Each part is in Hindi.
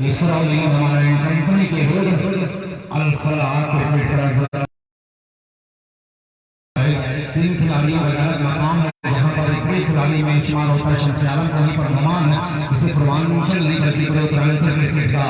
इसराइली हमारा कंपनी के अल-फलाह क्रिकेट क्लब तीन खिलाड़ियों का अलग मकाम है, जहाँ पर एक खिलाड़ी में शुमार होता है शमसे आलम, वहीं पर मेहमान इसे पूर्वांचल नहीं बल्कि पूरे उत्तरांचल क्रिकेट का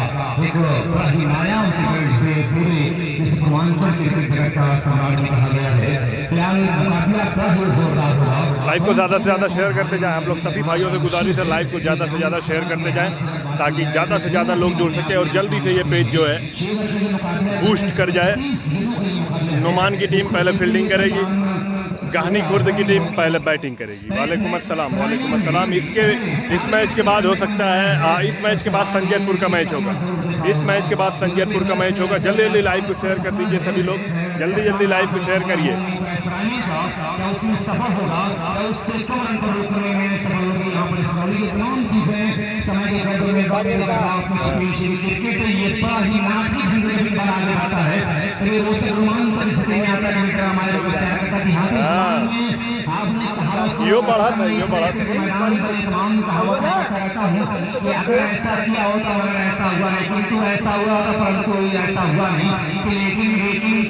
एक बड़ा ही नायाब क्रिकेट से पूरे इस पूर्वांचल क्रिकेट जगत का सम्राट भी कहा गया है। फिलहाल मुकाबला बड़ा ही जोरदार होगा। लाइव को ज़्यादा से ज़्यादा शेयर करते जाएं। आप लोग सभी भाइयों से गुजारिश है लाइव को ज़्यादा से ज़्यादा शेयर करते जाएं ताकि ज़्यादा से ज़्यादा लोग जुड़ सके और जल्दी से ये पेज जो है बूस्ट कर जाए। नुमान की टीम पहले फील्डिंग करेगी, गाहनी खुर्द की टीम पहले बैटिंग करेगी। वालेकुम अस्सलाम, वालेकुम अस्सलाम। इस मैच के बाद हो सकता है इस मैच के बाद संजयपुर का मैच होगा, इस मैच के बाद संजयपुर का मैच होगा। जल्दी जल्दी लाइव को शेयर कर दीजिए सभी लोग, जल्दी जल्दी लाइव को शेयर करिए। यो बढ़ा था, यो बढ़ा था। अगर ऐसा किया होता अगर ऐसा हुआ नहीं, किंतु ऐसा हुआ होता परंतु ऐसा हुआ नहीं। लेकिन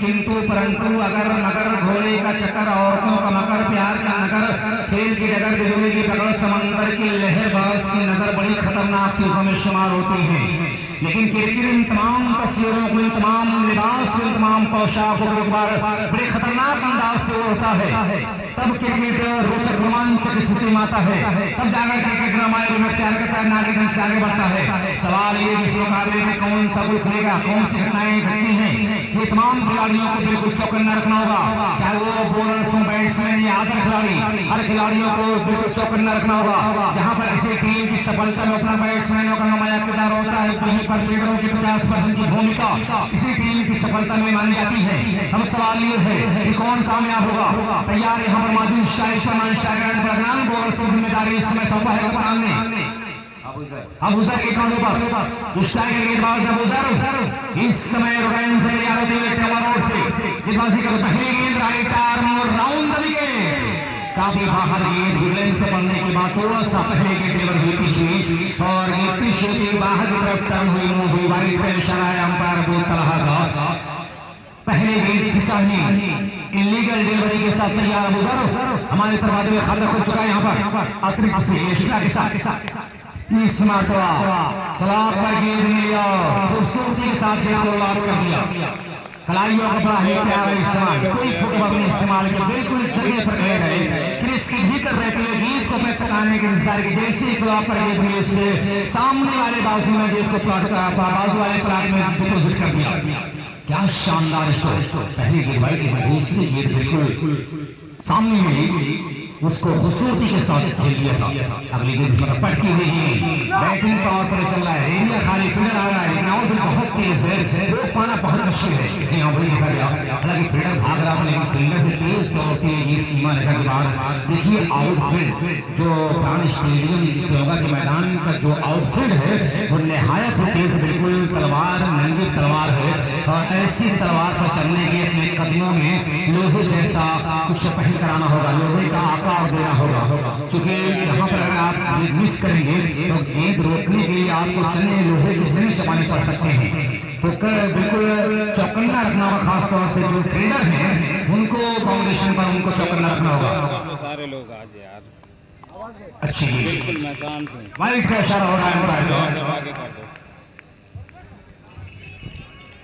किंतु परंतु अगर नगर घोड़े का चक्कर, औरतों का मकर, प्यार का नगर, खेल की डगर, बिजली की पकड़, समंदर की लहर, बरस की नजर बड़ी खतरनाक चीजों में शुमार होती है। लेकिन क्रिकेट इन तमाम तस्वीरों को, इन तमाम लिबास को, इन तमाम पोशाकों को एक बार बड़े खतरनाक अंदाज से होता है, तब क्रिकेट रोचक रोमांचक स्थिति में आता है, तब जाकर क्रिकेट हमारे तैयार करता है, नारी ढंग से आगे बढ़ता है। सवाल ये इस मुकाबले में कौन सा गोल खेलेगा, कौन सी घटनाएं घटती हैं, ये तमाम खिलाड़ियों को बिल्कुल चौकन्ना रखना होगा, चाहे वो बॉलर्स हो, बैट्समैन या अदर खिलाड़ी, हर खिलाड़ियों को बिल्कुल चौकन्ना रखना होगा। जहां पर किसी टीम की सफलता में अपना बैट्समैनों का नुमाया किरदार होता है, वहीं पर फील्डरों की 50% की भूमिका किसी टीम की सफलता में मानी जाती है। अब सवाल ये है कि कौन कामयाब होगा। तैयार यहाँ पर मौजूद शाहिद बॉलर्स की जिम्मेदारी इस समय सौंपा है कप्तान ने अबूजर के कांधों पर। स्ट्राइकर गेंदबाज अबूजर इस समय रुकैन से तैयार होते हुए टेवर से गेंदबाजी कर पहली गेंद राइट आर्म और राउंड द विकेट। काफी बाहर गेंद गुडलैंड से पड़ने के बाद थोड़ा सा पहले के टेवर हुई पीछे और ये पीछे की बाहर की तरफ टर्न हुई, मूव हुई, वाइड पे इशारा है अंपायर बोल रहा था। पहले गेंद फिसलनी इलीगल डिलीवरी के साथ तैयार अबूजर हमारे तरफ हुए खाता खुल चुका है। यहाँ पर अतिरिक्त से एक्स्ट्रा के साथ इस मरतबा सलाह पर गेंद लिया, खूबसूरती के साथ गेंद को लॉक कर दिया। खिलाड़ियों का बड़ा ही प्यारा इस्तेमाल, कोई फुटबॉल नहीं इस्तेमाल किया, बिल्कुल जगह पर रह गए। फिर इसके भीतर रहते हुए गेंद को पैक कराने के इंतजार की, जैसे ही सलाह पर गेंद मिली उससे सामने वाले बाजू में गेंद को प्लॉट करा, बाजू वाले प्लाट में डिपोजिट कर दिया। क्या शानदार शॉट, पहली गेंद वाइड में, दूसरी गेंद बिल्कुल सामने में उसको खूबसूरती के साथ खेल दिया था। अगली गेंद पटकी हुई है, बैटिंग पावर पर चल रहा है, एरिया खाली फील्डर आ रहा है, लेकिन आउटफील्ड बहुत तेज है, रोक पाना बहुत मुश्किल है। यहाँ वही देखा गया, हालांकि फील्डर भाग रहा था लेकिन फील्डर से तेज तौर पे ये सीमा रेखा के बाद देखिए आउटफील्ड जो प्राण स्टेडियम तिरंगा के मैदान का जो आउटफील्ड है वो नहायत तेज, बिल्कुल तलवार, नंगी तलवार है और ऐसी तलवार पर चलने के अपने कदमों में लोहे जैसा कुछ पहन कराना होगा, लोहे का आकार देना होगा। क्योंकि यहाँ पर अगर आप मिस करेंगे तो गेंद रोकने के लिए आपको चने लोहे के चने चबाने पड़ सकते हैं। तो बिल्कुल चौकन्ना रखना होगा, खासतौर से जो फील्डर हैं उनको फाउंडेशन पर उनको चौकन्ना रखना होगा। सारे लोग आज यार अच्छी बिल्कुल मैं शांत हूँ, वाइड का इशारा हो रहा है,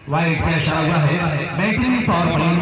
वाइड का इशारा हुआ है। बैटिंग पावर प्ले में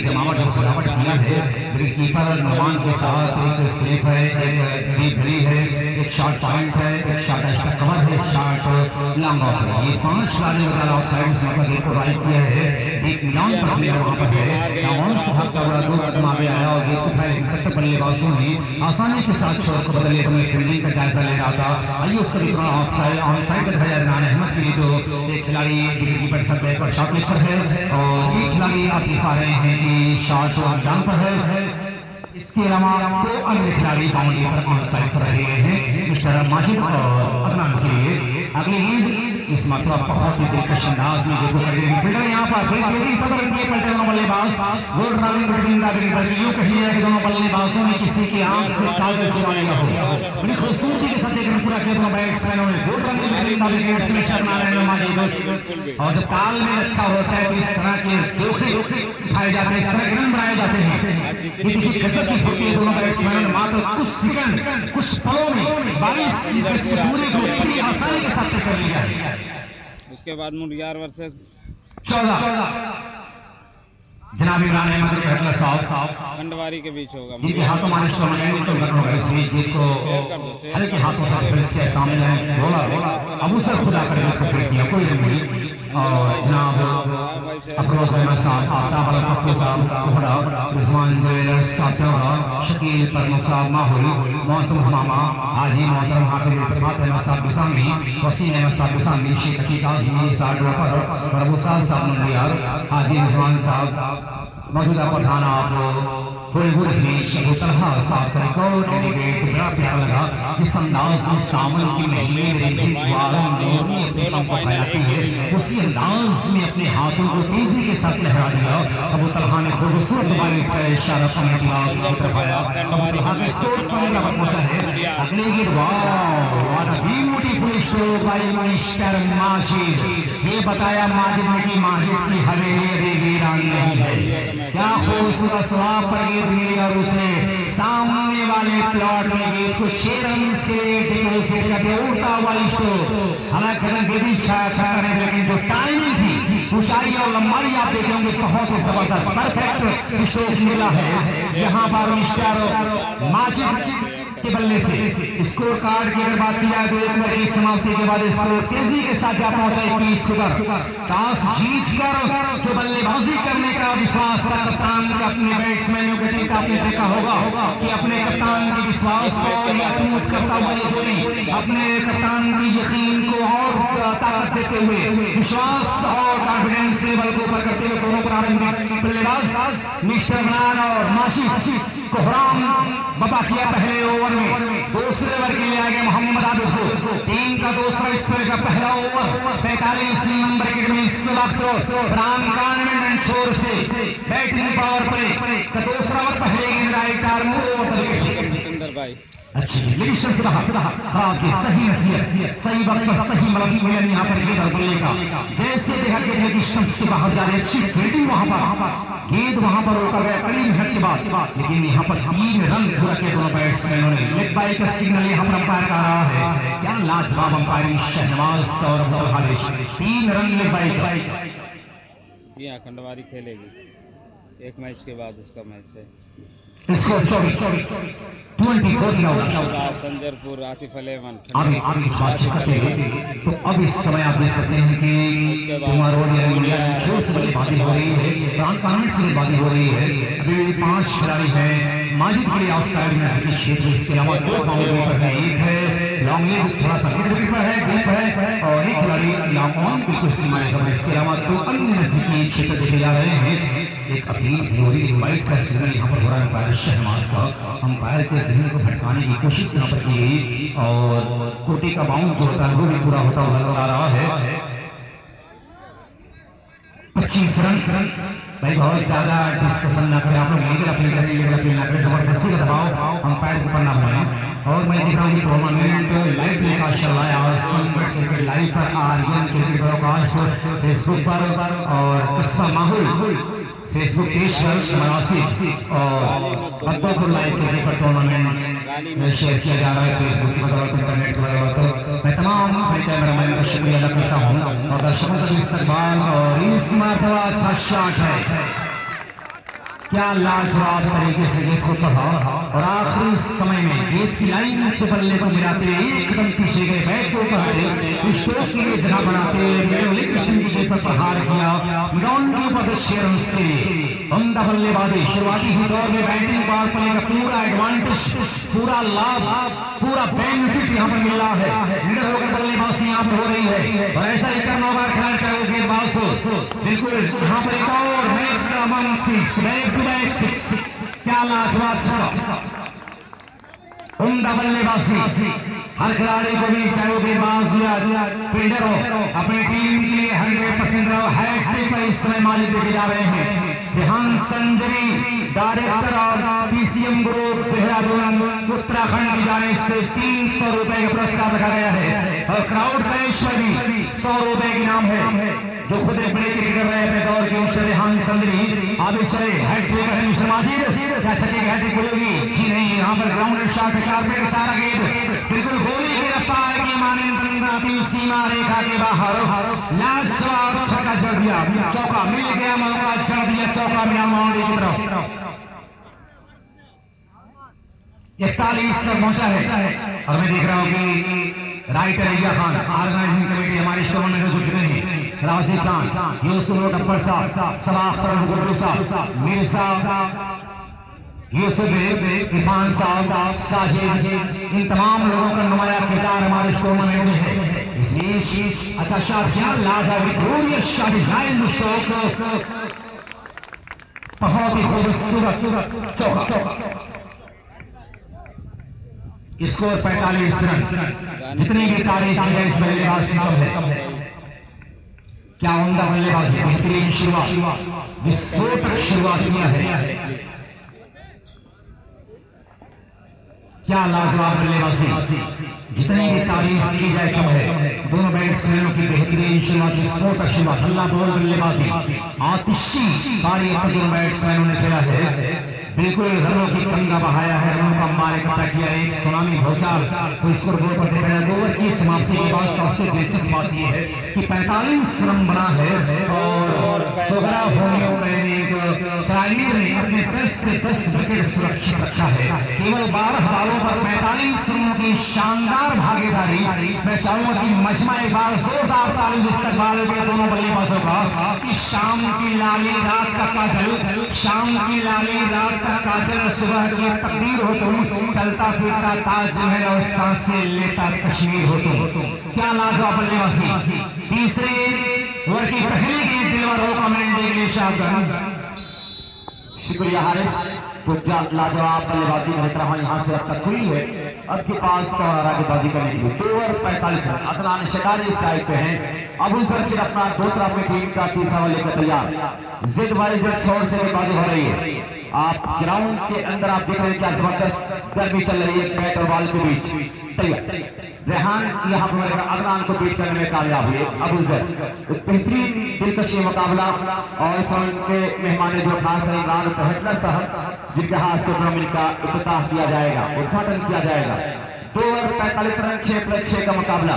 जमावट और सजावट किया है। कीपर नुमान के साथ एक सेफ है, एक डीप भरी है, एक शॉर्ट पॉइंट है, एक शॉर्ट एक्स्ट्रा कवर है, एक शॉर्ट लॉन्ग ऑफ है। ये 5 खिलाड़ी ऑफ साइड से गेट को राइट किया है, एक मिलान पर प्लेयर वहां पर है, नाउन से भागता हुआ 2 कदम आगे आया और गेट को उठाया। तब बल्लेबाजों ने आसानी के साथ छोड़ को बदले हुए फील्डिंग का जायजा ले रहा था। आइए उसका भी ऑफ साइड ऑन साइड का दिखाया इमरान अहमद के लिए। तो एक खिलाड़ी कीपर सब बैक और शॉट पर है और एक खिलाड़ी आप दिखा रहे हैं कि शॉट और डाउन पर है। इसके अलावा 2 अन्य खिलाड़ी बाउंड्री पर ऑन साइड पर रहे हैं, मिस्टर माजिद और अदनान के लिए। अगली गेंद इस मतलब बहुत ही दिलकश अंदाज में देखो कर देंगे फील्डर यहाँ पर पकड़ दिए पलटे दोनों बल्लेबाज। गोल रनिंग बिटवीन बल्कि यूं कहिए कि दोनों बल्लेबाजों ने किसी की आंख से कागज चुरा लिया हो। बड़ी खूबसूरती के साथ देखकर पूरा किया दोनों बैट्समैनों ने। गोल रनिंग उम्दा विकेट से शर्मा रहने माजिद। और जब तालमेल अच्छा होता है तो इस तरह के धोखे उठाए जाते हैं, इस तरह के रन बनाए जाते हैं। ये देखिए गजब की होती है दोनों बैट्समैनों ने मात्र कुछ सेकंड कुछ पलों में 22 दूरी को बड़ी आसानी के साथ कर लिया है। उसके बाद मुडियार वर्सेस 14 जनाब इमरान अहमद कहला साहब खंडवारी के बीच होगा। जिनके हाथों मालिश को लगाएंगे तो लग होगा इसलिए जीत को हल्के हाथों से फिर इसके सामने है बोला अबू सर खुदा कर तो फिर किया कोई नहीं। और जनाब अफरोज अहमद साहब आफ्ताब अल पप्पू साहब कोहरा रिजवान ज्वेलर्स साहब शकील परमत साहब माहौल मौसम हमामा हाजी मोहतरम हाफिज प्रभात अहमद साहब बिसामी वसीम अहमद साहब बिसामी शेख अकीक आजमी साहब और अबू साहब मुंडियार हाजी रिजवान साहब मौजूदा प्रधान आप अबू तलहा साहब का रिकॉर्ड डेलीगेट बड़ा प्यारा लगा जिस अंदाज में सावन के महीने में उसी अंदाज में अपने हाथों को तेजी के साथ लहरा दिया। अबू तलहा ने खूबसूरत बाइक का इशारा करने के बाद पहुंचा है अगले gate. Beautiful stroke by mister Majid. ये बताया माजिद ने कि माजिद की हवेली वीरान नहीं है। क्या खूबसूरत स्वाब पर गेंद मिली और उसे सामने वाले प्लॉट में गेंद को 6 रन से डिपोजिट करके उड़ता हुआ स्ट्रोक। हालांकि भी अच्छा नहीं लेकिन जो टाइमिंग थी ऊंचाई और लंबाई आप देखेंगे बहुत ही जबरदस्त परफेक्ट स्ट्रोक मिला है यहाँ पर मिस्टर माजिद के बल्ले से। स्कोर कार्ड की अगर बात की जाए तो 1 ओवर की समाप्ति के बाद स्कोर तेजी के साथ जा पहुंचा 21 ओवर। टॉस जीतकर जो बल्लेबाजी करने का विश्वास था कप्तान के अपने बैट्समैनों के टीम आपने देखा होगा कि अपने कप्तान के विश्वास को अटूट करता हुआ ये जोड़ी अपने कप्तान की यकीन को और ताकत देते हुए विश्वास और कॉन्फिडेंस लेवल को ऊपर करते हुए दोनों प्रारंभिक बल्लेबाज मिस्टर इमरान और माजिद कोहराम बपा किया पहले ओवर में। दूसरे ओवर के लिए आ गए मोहम्मद आबिद को। टीम का दूसरा स्पेल का पहला ओवर 45 नंबर के में इस वक्त फरहान खान ने छोर से बैटिंग पावर प्ले का दूसरा ओवर पहले गेंद राइट आर्म जितेंद्र भाई अच्छी लेकिन से रहा खराब की सही नसीहत सही वक्त पर सही मतलब यहाँ पर गेंद बल्ले का जैसे देखा कि डिस्टेंस के बाहर जा रही अच्छी फील्डिंग वहां पर गेंद वहां पर रोका गया कड़ी मेहनत के बाद। लेकिन यहाँ पर 3 रन पूरा किया दोनों बैट्समैनों ने। लेग बाई का सिग्नल यहाँ पर अंपायर का रहा है। क्या लाजवाब अंपायरिंग शहनवाज और Abdul Haris 3 run leg bye का। जी हाँ खंडवारी खेलेगी 1 मैच के बाद उसका मैच है। स्कोर 24 संजरपुर आसिफ अलेवन आगे बात करते हैं तो अब इस समय आप देख सकते हैं कि कुमार छोर से बल्लेबाजी हो रही है कानून से बल्लेबाजी हो रही है। अभी 5 खिलाड़ी हैं माजिद के लिए आउटसाइड में है क्षेत्र। इसके अलावा 2 बाउंड्री पर है, एक है लॉन्ग लीग थोड़ा सा मिड पर है डीप है और एक खिलाड़ी लॉन्ग ऑन बिल्कुल सीमाएं पर। इसके अलावा 2 अन्य नजदीकी क्षेत्र देखे जा रहे हैं। एक अपील वाइट का सिग्नल यहाँ पर हो रहा है अंपायर शहनवाज का। अंपायर के जहन को भटकाने की कोशिश यहाँ पर की गई और कोटे का बाउंड जो होता है वो भी पूरा होता हुआ नजर आ रहा है। 25 रन भाई बहुत ज्यादा डिस्कशन ना करें आप लोग अपील ना करें जबरदस्ती का दबाव अंपायर को करना पड़ेगा। और मैं देख रहा हूँ कि टूर्नामेंट लाइव टेलीकास्ट चल रहा है और संकट क्रिकेट लाइव पर आर्यन क्रिकेट ब्रॉडकास्ट फेसबुक पर और कस्बा माहौल फेसबुक पेज पर मनासिब और अब्दुल लाइव क्रिकेट पर टूर्नामेंट शेयर किया जा रहा है फेसबुक की बदौलत इंटरनेट की बदौलत। मैं तमाम अपने कैमरामैन का शुक्रिया अदा करता हूँ और दर्शकों का इस्तकबाल। और इस मरतबा अच्छा शॉट है, क्या लाजवाब तरीके से गेंद को पढ़ा और आखिरी समय में गेंद की लाइन से बल्ले को मिलाते एक कदम पीछे गए बैट को पढ़ते स्ट्रोक के लिए जगह बनाते की गेंद पर प्रहार किया ग्राउंड के ऊपर 6 रन के लिए उम्दा बल्लेबाजी। शुरुआती ही दौर में बैटिंग पावर प्ले का पूरा एडवांटेज पूरा लाभ पूरा बेनिफिट यहाँ पर मिल रहा है। निडर होकर बल्लेबाजी यहाँ पर हो रही है और ऐसा ही करना होगा खिलाड़ी चाहे वो गेंदबाज हो। बिल्कुल यहाँ पर एक और मैक्सिमम 6 बैक टू बैक 6 क्या लाजवाब छक्का उम्दा बल्लेबाजी। हर खिलाड़ी को भी चाहे वो गेंदबाज या फील्डर हो अपनी टीम के लिए 100% हैट्रिक पर इस समय मालिक लेके जा रहे हैं। रेहान संजरी डायरेक्टर और पीसीएम ग्रुप देहरादून उत्तराखंड की जाने से 300 रुपए का पुरस्कार रखा गया है और क्राउड कैश में भी 100 रुपए की नाम है जो खुद एक बड़े क्रिकेटर कर रहे हैं अपने दौर के उससे रेहान संजरी आगे चले हैट्रिक है मिस्टर माजिद क्या छक्के की हैट्रिक बोलेगी जी नहीं यहाँ पर ग्राउंड शॉट कारपेट सारा गेट बिल्कुल गोली की रफ्तार की माने सीमा रेखा के बाहर लाजवाब छक्का जड़ दिया चौका मिल गया मौका जड़ दिया चौका मिला बाउंड्री की तरफ 41 तक पहुंचा है और मैं देख रहा हूं कि राइटर रैया खान ऑर्गेनाइजिंग कमेटी हमारे टूर्नामेंट में जुड़ चुके हैं राशिद खान यूसुफ गब्बर साहब सलाह गुड्डू साहब मिर्जा यूसुफ इरफान साहब साजिद इन तमाम लोगों का नुमाया किरदार हमारे टूर्नामेंट में है इसलिए अच्छा शाह क्या लाजवाब शाहिद स्ट्रोक बहुत ही खूबसूरत चौका स्कोर 45 रन जितनी भी तारीफ की है इस बल्लेबाज से कम है क्या उमदा बल्लेबाजी बेहतरीन शुरुआत विस्फोटक शुरुआत किया है क्या लाजवाब बल्लेबाजी जितनी भी तारीफ की जाए कम है दोनों बैट्समैनों की बेहतरीन शुरुआत विस्फोटक शुरुआत हल्ला बोल बल्लेबाजी आतिशी पारी पर दोनों बैट्समैनों ने खेला है बिल्कुल रनों की गंगा बहाया है रनों का मार इकट्ठा किया एक सुनामी भूचाल तो स्कोर बोर्ड पर देखा जाए ओवर की समाप्ति के बाद सबसे दिलचस्प बात यह है कि 45 रन बना है और सोगरा होमियो में साहिर ने अपने 10 से 10 विकेट सुरक्षित रखा है केवल 12 बालों पर 45 रनों की शानदार भागीदारी मैं चाहूंगा कि मजमा एक बार जोरदार ताली इस्तेमाल के दोनों बल्लेबाजों का कि शाम की लाली रात का काजल शाम की लाली रात का काजल सुबह की तकदीर हो तुम चलता फिरता ताजमहल और सांसें लेता कश्मीर हो तुम क्या लाजवाब बल्लेबाजी तीसरे ओवर की पहली गेंद डिलीवर हो कमेंट के लिए शाहगन शुक्रिया हारिस तो लाजवाब बल्लेबाजी में रहा यहाँ से अब तक हुई है अब के पास गेंदबाजी करने के लिए 2 ओवर 45 रन अदनान शिकारी स्ट्राइक पे हैं अबुल सर फिर अपना दूसरा अपनी टीम का तीसरा लेकर तैयार जेड वाई जेड छोड़ से गेंदबाजी हो रही है आप ग्राउंड के अंदर आप देख रहे हैं क्या जबरदस्त गर्मी चल रही है बैट और बॉल के बीच तैयार रेहान यहाँ पर अदनान को बीट करने में कामयाब हुए अबुल सर बेहतरीन दिलकशी मुकाबला और इस के मेहमान जो खास है इमरान हिटलर साहब जिनके हाथ से टूर्नामेंट का इफ्तिताह किया जाएगा उद्घाटन किया जाएगा 2 ओवर 45 रन 6+6 का मुकाबला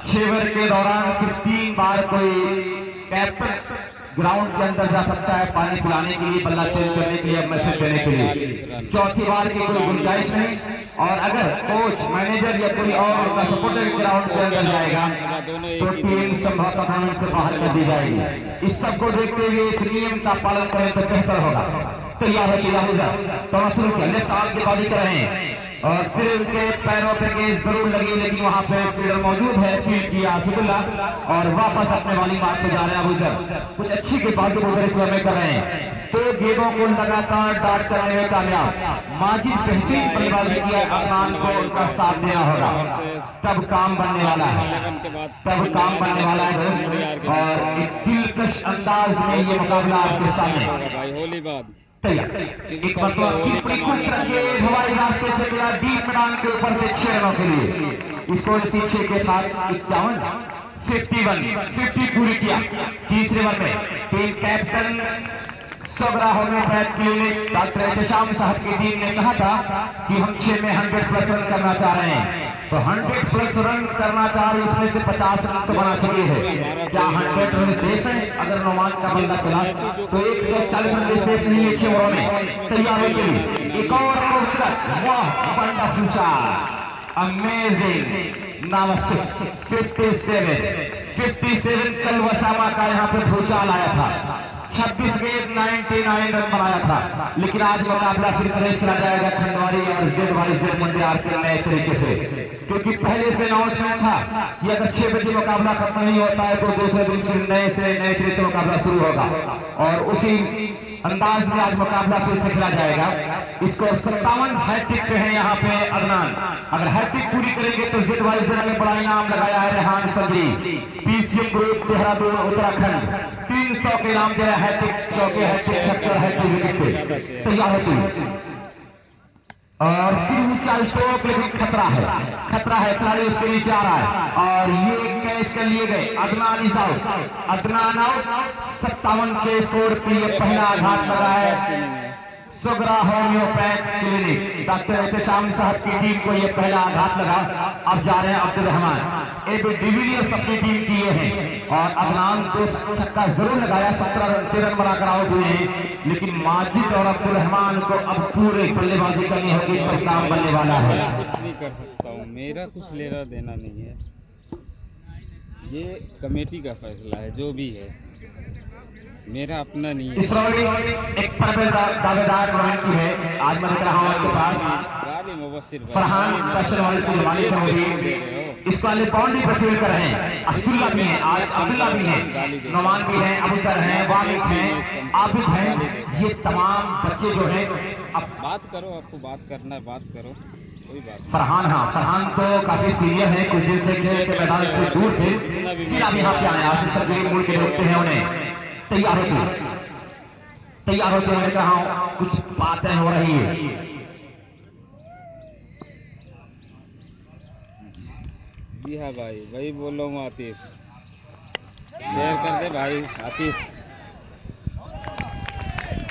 6 ओवर के दौरान सिर्फ 3 बार कोई कैप्टन ग्राउंड के अंदर जा सकता है पानी पिलाने के लिए बल्ला चेंज करने के लिए मैसेज देने के लिए चौथी बार की कोई गुंजाइश नहीं और अगर कोच मैनेजर या कोई और उनका सपोर्टर ग्राउंड के अंदर जाएगा तो टीम संभवतः टूर्नामेंट से बाहर कर दी जाएगी इस सब को देखते हुए इस नियम का पालन करें तो बेहतर होगा तैयार है तो शुरू किया लेफ्ट आर्म गेंदबाजी कर रहे हैं और फिर उनके पैरों पे गेंद जरूर लगी लेकिन वहां पे फील्डर मौजूद है फील्ड किया आसिफुल्ला और वापस अपने वाली मार्ग पे जा रहे हैं अबूजर कुछ अच्छी गेंदबाजी उधर इस में कर रहे हैं 2 गेंदों को लगातार डाट करने में कामयाब माजिद बेहतरीन बल्लेबाजी किया अदनान को उनका साथ देना होगा तब काम बनने वाला है और एक दिलकश अंदाज में ये मुकाबला आपके सामने एक हवाई रास्ते से गया डीप मैदान के ऊपर से 6 रनों के लिए इसको पीछे के साथ 51 पूरी किया तीसरे ओवर में टीम कैप्टन सोगरा होम्योपैथ क्लिनिक डॉक्टर एहतशाम साहब के दीन ने कहा था कि हम 6 में 100+ रन करना चाह रहे हैं तो 100+ रन करना चाह रहे उसमें से 50 रन तो बना चुके हैं क्या 100 रन सेफ है अगर नौमान का बल्ला चला तो 140 रन भी सेफ नहीं है 6 ओवरों में तैयार हो गई एक और वाह वंडरफुल शॉट अमेजिंग नंबर 57 कल वसामा का यहाँ पे भूचाल आया था 26 गेंद 99 रन बनाया था लेकिन आज मुकाबला फिर फ्रेश किया जाएगा खंडवारी और जेड वाई जेड मंडियार के नए तरीके से क्योंकि पहले से अनाउंसमेंट था कि अगर 6 बजे मुकाबला खत्म नहीं होता है तो दूसरे दिन फिर नए सिरे से मुकाबला शुरू होगा और उसी अंदाज में आज मुकाबला फिर से खेला जाएगा इसको 57 हैट्रिक पे है यहाँ पे अदनान अगर हैट्रिक पूरी करेंगे तो जेड वाई जेड में बड़ा इनाम लगाया है रेहान संजरी पीसीएम ग्रुप देहरादून उत्तराखंड 300 के नाम दे रहा है, चौके है, 76 है, विकेट से तैयार होती और फिर ऊंचा स्ट्रोक, लेकिन खतरा है, खिलाड़ी उसके नीचे आ रहा है और ये कैच कर लिए गए। अदनान आउट 57 के स्कोर पे ये पहला आघात लगा है Sughra homeopath clinic, doctor Ehtesham साहब की टीम को ये पहला आघात लगा। अब जा रहे हैं अब्दुल रहमान, एबी डिविलियर्स अपनी टीम की ये हैं और अदनान 2 छक्का जरूर लगाया, 17 रन बनाकर आउट हुए हैं, लेकिन माजिद और अब्दुल रहमान को अब पूरे बल्लेबाजी करनी होगी, तो काम बनने वाला है। मैं कुछ नहीं कर सकता हूँ, मेरा कुछ लेना देना नहीं है, ये कमेटी का फैसला है, जो भी है मेरा अपना नहीं है। इसरौली एक दावेदार टूर्नामेंट की है, आज मैं देख रहा हूँ आपके पास फरहान फैशन वाले की मालिक होगी, इस वाले बाउंड्री पर फील्ड कर रहे हैं। अब्दुल्ला भी है, आज अब्दुल्ला भी है, नोमान भी है, अबू सर हैं, वामिस हैं, आबिद हैं, ये तमाम बच्चे जो हैं। अब बात करो, आपको बात करना है बात करो, कोई बात। फरहान, हाँ फरहान तो काफी सीनियर है, कुछ दिन से खेल के मैदान से दूर थे, फिर अब यहाँ पे आए, आसिफ सर जमीन मुड़ के देखते हैं उन्हें। तैयार होते मैं कहा हूं कुछ बातें हो रही है। जी हाँ भाई, वही बोल रहा हूँ आतिफ, शेयर कर दे भाई आतिफ।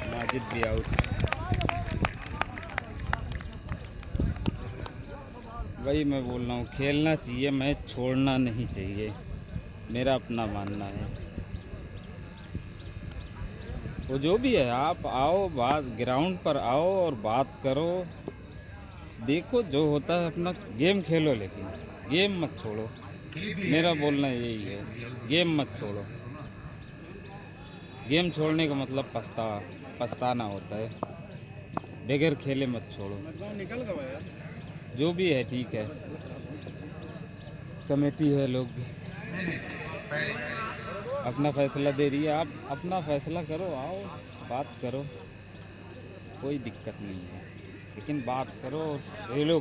माजिद भी आउट, वही मैं बोल रहा हूँ, खेलना चाहिए, मैच छोड़ना नहीं चाहिए, मेरा अपना मानना है। वो जो भी है, आप आओ, बात ग्राउंड पर आओ और बात करो, देखो जो होता है, अपना गेम खेलो, लेकिन गेम मत छोड़ो, मेरा बोलना यही है, गेम मत छोड़ो। गेम छोड़ने का मतलब पछताना होता है, बगैर खेले मत छोड़ो। जो भी है ठीक है, कमेटी है, लोग भी अपना फैसला दे रही है, आप अपना फैसला करो, आओ बात करो, कोई दिक्कत नहीं है, लेकिन बात करो, खेलो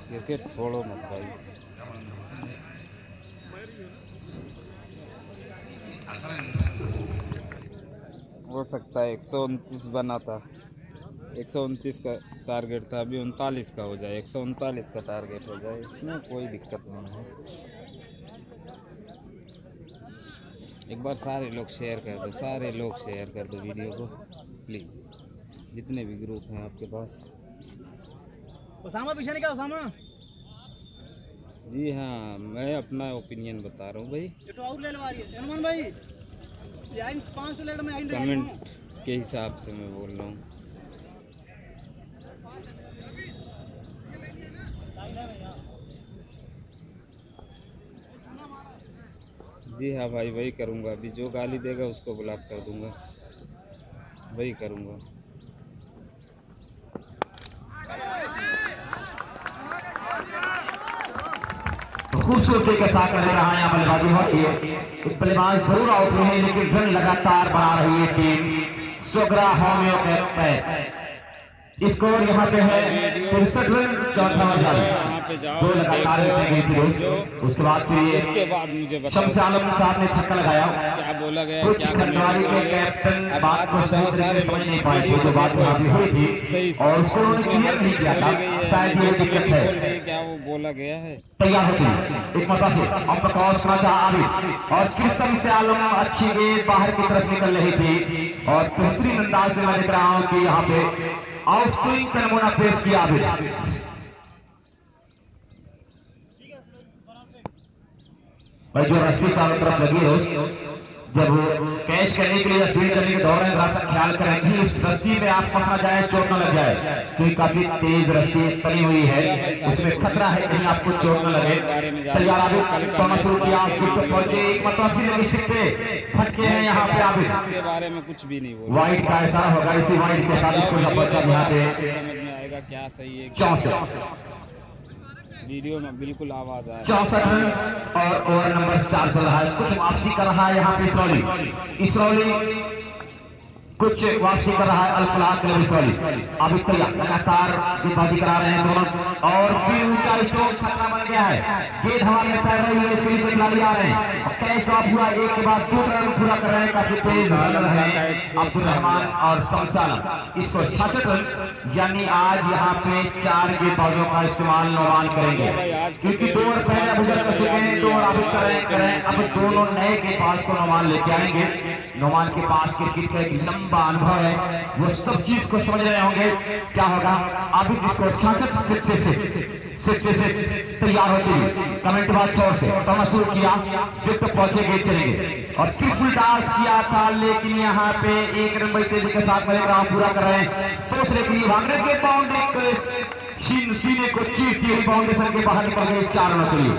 क्रिकेट छोड़ो मत भाई। हो सकता है 129 बना था, 129 का टारगेट था, अभी 39 का हो जाए, 139 का टारगेट हो जाए, इसमें कोई दिक्कत नहीं है। एक बार सारे लोग शेयर कर दो वीडियो को प्लीज़, जितने भी ग्रुप हैं आपके पास। उसामा पीछे नहीं क्या उसामा? जी हाँ, मैं अपना ओपिनियन बता रहा हूँ भाई, ये तो आउट ले लवा रही है हनुमान भाई, ये 500 ले मैं कमेंट के हिसाब से मैं बोल रहा हूँ। जी हाँ भाई, वही करूँगा, अभी जो गाली देगा उसको ब्लॉक कर दूँगा, वही करूँगा। खूबसूरती के साथ नजर रहा यहाँ बल्लेबाजी होती है, बल्लेबाज जरूर आउट हुए हैं, लेकिन रन लगातार बना रही है टीम सुगरा होम्योपैथ। स्कोर यहाँ पे है 63 रन, चौथा ओवर, 2 लगातार गई थी रोज। उसके बाद फिर ये शम्स आलम साहब ने छक्का लगाया, क्या बोला गया, कुछ खंडवारी के कैप्टन बात को सही तरीके से समझ नहीं पाए थे, जो बात वहाँ भी हुई थी और उसको उन्होंने क्लियर नहीं किया था, शायद ये दिक्कत है। क्या वो बोला गया है? तैयार होती एक मौका से अब क्रॉस करना चाहा आबिद और फिर शम्स आलम अच्छी गेंद बाहर की तरफ निकल रही थी और बेहतरीन अंदाज से मैं देख रहा हूँ कि यहाँ पे आउट स्विंग का नमूना पेश किया आबिद। भाई जो रस्सी चारों तरफ लगी हो, जब वो कैच करने के लिए या फील्ड करने के दौरान जरा सा ख्याल करें कि उस रस्सी में आप पकड़ा जाए, चोट न लग जाए, क्योंकि काफी तेज रस्सी तनी हुई है, उसमें खतरा है कहीं आपको चोट न लगे। तैयार आबिद तो शुरू किया, पहुंचे एक मतलब स्टिक पे फटके हैं यहाँ पे आबिद, इसके बारे में कुछ भी नहीं बोला। वाइट का ऐसा होगा, इसी वाइट के साथ इसको बच्चा यहाँ पे समझ में आएगा क्या सही है, 64 वीडियो में बिल्कुल आवाज आ रही है। 64 रन और ओवर नंबर 4 चल रहा है, कुछ वापसी कर रहा है यहाँ पे इसरौली कुछ वापसी कर रहा है अल-फलाह क्लब अभी तैयार लगातार गेंदबाजी करा रहे हैं दोनों और फिर ऊंचा स्ट्रोक खतरा बन गया है। गेंद हवा में तैर रही है, सीढ़ी से खिलाड़ी आ रहे हैं और कैच ड्रॉप हुआ, एक के बाद दूसरा रन पूरा कर रहे हैं। काफी तेज रन है अब्दुल रहमान और शमशान। इसको 66 रन यानी आज यहाँ पे 4 गेंदबाजों का इस्तेमाल नौमान करेंगे क्योंकि 2 ओवर पहले गुजर कर चुके हैं, 2 ओवर अभी कर रहे हैं। अब दोनों नए गेंदबाज को नौमान लेके आएंगे। नौमान के पास क्रिकेट का एक लंबा अनुभव है, वो सब चीज को समझ रहे होंगे क्या होगा। अभी इसको 66 तैयार होती हुई कमेंट बाद छोर से करना शुरू किया, विकेट पहुंचे गेंद चलेंगे और फिर फुल टॉस किया था, लेकिन यहाँ पे 1 रन बड़ी तेजी के साथ ग्राउंड पूरा कर रहे हैं। दूसरे के लिए भागने के बाउंड्री सीने को चीरती हुई बाउंड्रेशन के बाहर निकल गई 4 रनों के लिए।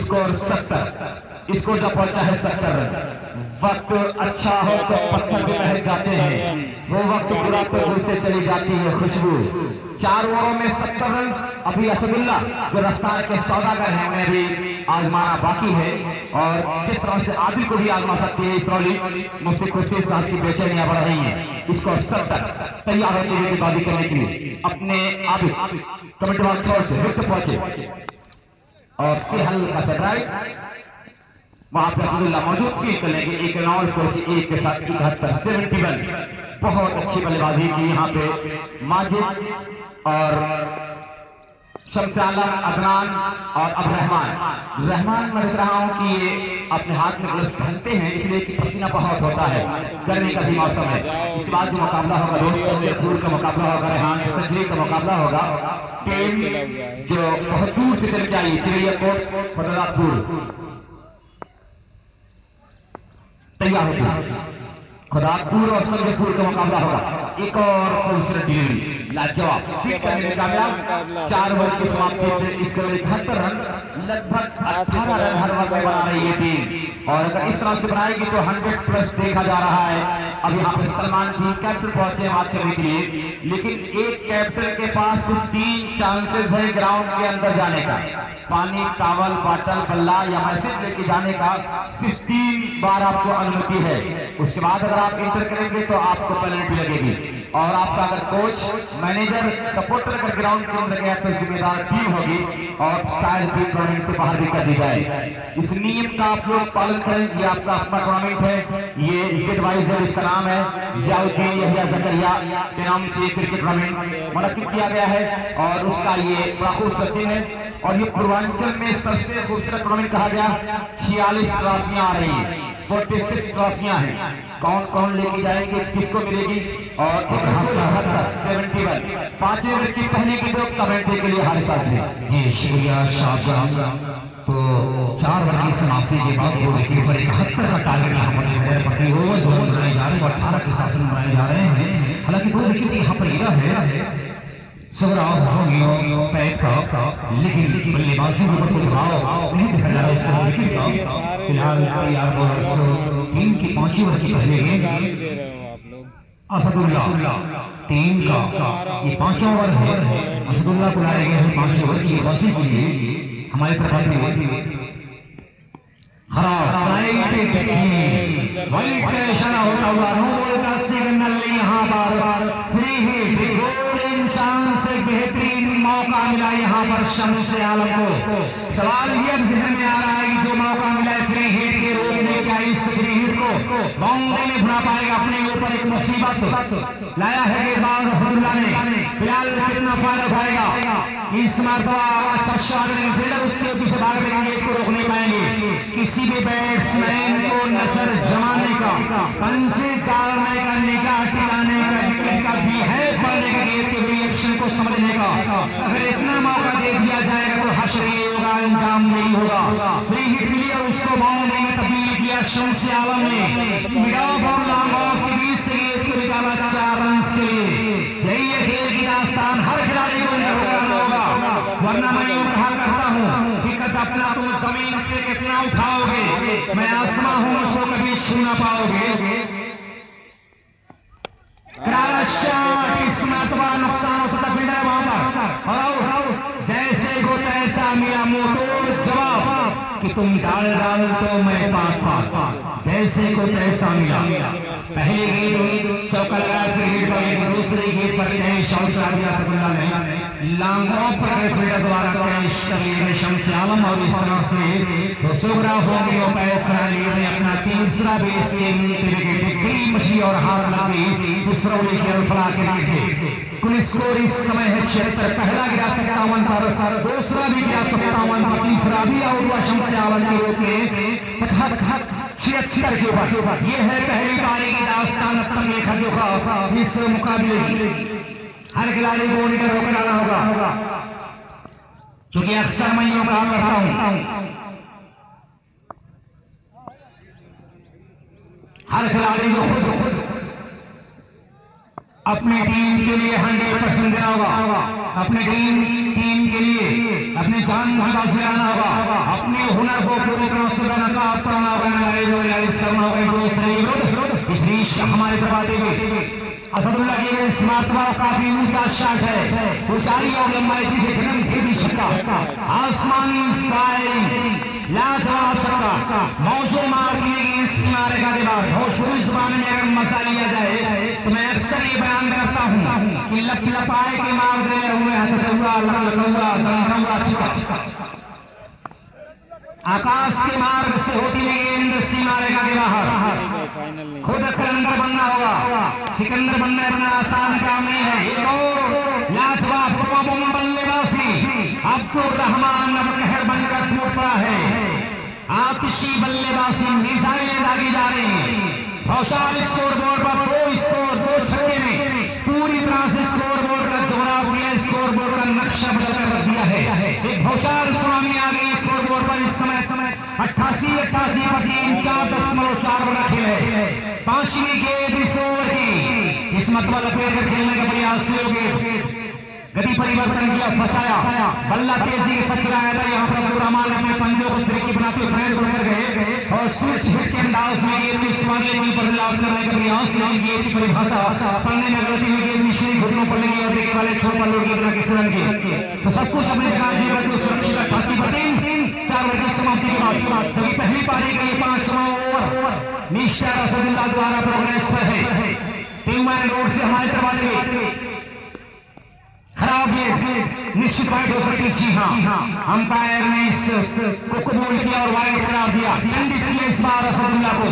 स्कोर 70, स्कोर जब पहुंचा है 70 रन। वक्त अच्छा हो तो पत्थर भी बह जाते हैं, वो वक्त बुरा तो भूलते चली जाती है खुशबू। 4 ओवरों में 70 रन। अभी असदुल्ला जो रफ्तार के सौदागर हैं उन्हें भी आजमाना बाकी है और किस तरह से आदिल को भी आजमा सकती है इसरौली। मुफ्ती खुर्शीद साहब की बेचैनियां बढ़ रही हैं। इसको 70 तैयार होते हुए गेंदबाजी करने के लिए अपने आबिद कमेटी वाल छोर से विकेट पहुंचे और फिर हल्का सा ड्राइव वहां पर असदुल्ला मौजूद फील कर लेंगे। एक रन और सोच 1 के साथ 71 बहुत अच्छी बल्लेबाजी की यहाँ पे माजिद और शमशान, अदनान और अब रहमान मैं देख रहा हूं कि ये अपने हाथ में ग्लव्स पहनते हैं इसलिए कि पसीना बहुत होता है, गर्मी का भी मौसम है। इसके बाद जो मुकाबला होगा दोस्त संजयपुर का मुकाबला होगा, रेहान सजरी का मुकाबला होगा। टीम जो बहुत दूर से चल के आई चिड़ियाकोट फतेहपुर तैयार होगी। खुदापुर और संजयपुर का मुकाबला होगा। एक और खूबसूरत डिलीवरी लाजवाब फिट करने में कामयाब। 4 ओवर की समाप्ति पे इसको 71 रन, लगभग 18 रन हर ओवर में बना रही है टीम और अगर इस तरह से बनाएगी तो 100+ देखा जा रहा है। अब यहाँ पे सलमान जी कैप्टन पहुंचे बात करने के लिए, लेकिन एक कैप्टन के पास सिर्फ 3 चांसेस है ग्राउंड के अंदर जाने का। पानी, टॉवल, बॉटल, बल्ला या मैसेज लेके जाने का सिर्फ 3 बार आपको अनुमति है। उसके बाद अगर आप इंटर करेंगे तो आपको पेनल्टी लगेगी और आपका अगर कोच, मैनेजर, सपोर्टर अगर ग्राउंड के अंदर गया तो जिम्मेदार टीम होगी और शायद भी टूर्नामेंट से बाहर भी कर दी जाए। इस नियम का आप लोग पालन करें। ये आपका अपना टूर्नामेंट है, ये ZYZ इसका नाम है, जियाउद्दीन यहिया जकरिया के नाम से क्रिकेट टूर्नामेंट मुनक्किद किया गया है और उसका ये बड़ा खूबसूरत दिन है और ये पूर्वांचल में सबसे खूबसूरत टूर्नामेंट कहा गया। 46 ट्रॉफियां आ रही है, 46 ट्रॉफियां हैं। कौन कौन लेके जाएंगे, किसको मिलेगी और 71 5वें व्यक्ति पहले की 2 कमेंट्री के लिए हारिसा से जी शुक्रिया शाहजहां। तो 4 ओवर की समाप्ति के बाद वो देखिए ऊपर 71 का टारगेट यहाँ पर पति हो जो बनाए जा रहे हैं, 18 के शासन बनाए जा रहे हैं। हालांकि 2 विकेट यहाँ पर गिरा है पैक का, लेकिन बल्लेबाजी के ऊपर कोई भाव नहीं दिखा जा रहा है। फिलहाल तैयार बॉलर टीम की 5वीं ओवर की पहले गेंद असदुल्ला टीम का ये 5वां ओवर है। असदुल्ला को लाए गए हैं 5वीं ओवर की बल्लेबाजी के लिए हमारे तरफ खराब वाइट का इशारा होता हुआ नो बॉल का सिग्नल यहाँ पर फ्री हिट गोल्डन चांस, एक बेहतरीन मौका मिला यहाँ पर शम्स आलम को। सवाल ये ज़हन में आ रहा है कि जो मौका मिला है फ्री हिट के रूप में, क्या इस फ्री हिट को बाउंड्री में भुना पाएगा? अपने ऊपर एक मुसीबत लाया है गेंदबाज असदुल्ला ने, फिलहाल कितना फायदा उठाएगा? इस मरतबा अच्छा शॉट फील्डर उसके पीछे भाग लेंगे, को रोक नहीं पाएंगे। किसी भी बैट्समैन को नजर जमाने का, पंचे डालने का, निगाह टिकाने का, विकेट का भी है पड़ने का, गेंद के रिएक्शन को समझने का। अगर इतना मौका दे दिया जाएगा तो हश्र ये होगा, अंजाम नहीं होगा। फ्री हिट मिली और उसको बाउंड्री में तब्दील किया शम्स आलम ने। मिड ऑफ और लॉन्ग ऑफ के बीच से गेंद को निकाला 4 रन के लिए। यही है खेल की दास्तान, हर खिलाड़ी को होगा, वरना मैं यूं कहा करता हूं कि अपना तुम जमीन से कितना उठाओगे, मैं आसमां हूं, उसको कभी छू ना पाओगे। इस मरतबा नुकसान हो सकता फील्डर वहां पर, और जैसे को तैसा मिला मोटो जवाब कि तुम डाल डाल तो मैं पात पात, जैसे को तैसा मिला। पहले गीत चौका लगा, फिर गीत पर दूसरे गीत पर कैश आउट करा दिया सकुल्ला ने। लांगों पर फील्डर द्वारा कैश कर लिए शम्स आलम और इस तरह से सुगरा हो गया पैसा लिए अपना तीसरा बेस गेम मछली और हार लगी इसरौली के अल्फला क्रिकेट। कुल स्कोर इस समय है 76। पहला गिरा 57 पर, दूसरा भी गिरा 57 पर, तीसरा भी आउट हुआ शम्स आलम के रूप में 76 के ऊपर। ये है पहली पारी की दास्तान। अब तक इस मुकाबले हर खिलाड़ी को निकल होकर आना होगा, क्योंकि अक्सर मैं यूं कहा करता हूं, हर खिलाड़ी को खुद अपनी टीम के लिए 100% देना होगा, अपनी टीम के लिए अपनी जान से आना होगा, अपने हुनर को पूरी तरह से बेनकाब करना होगा। इसलिए हमारे तरफ आते हुए असदुल्ला की इस मात्रा काफी ऊंचा शॉट है, ऊंचाई और लंबाई की देखने फिर भी छक्का, आसमानी लाजवाब छक्का, मौजूद मार की इस मारेगा के बाद भोजपुरी जुबान में अगर मजा लिया जाए तो मैं अक्सर ये बयान करता हूं कि लप लपाए के मार दे हुए आकाश के मार्ग से होती हुई गेंद सीमा रेखा के बाहर। खुद कलंदर बनना होगा, सिकंदर बनना इतना आसान काम नहीं है। एक और लाजवाब बल्लेबाजी अब्दुल रहमान अब कहर बनकर टूट पड़ा है। आतिशी बल्लेबाजी मिसाइलें दागी जा रही हैं। भौशाल स्कोर बोर्ड पर दो छक्के में पूरी तरह से स्कोर बोर्ड का जवाब दिया, स्कोर बोर्ड का नक्शा बदलकर रख दिया है। एक भौशाल सुनामी आ गई स्कोर बोर्ड पर। इस समय 88 पर 4.4 बना खेल है। 5वीं गेंद इस ओवर की, इस मतलब लपेट कर खेलने का प्रयास होगी। गति परिवर्तन किया, फंसाया, बल्ला तेजी से सचराया था। यहाँ पर अब्दुल रहमान अपने पंजों को फ्री बनाते हुए फ्रेंड कर गए और स्विच हिट के अंदाज में गेंद को इस्तेमाल की बदलाव करने का प्रयास। गेंद की परिभाषा पढ़ने में गलती हुई, गेंद निश्चित घुटनों पर लगी और देखने वाले छोड़ पर लोग इतना किस रन की तो सब कुछ अपने जीवन सुरक्षित 88 पर 4 ओवर की समाप्ति के बाद तभी पहली पारी के लिए 5वां ओवर मिस्टर असदुल्ला द्वारा प्रोग्रेस पर है। टीम रोड से हमारे तरफ खराब गेंद निश्चित वाइड हो सकती। जी हाँ, अंपायर ने इस को कबूल किया और वाइड करार दिया। दंडित किया इस बार असदुल्ला को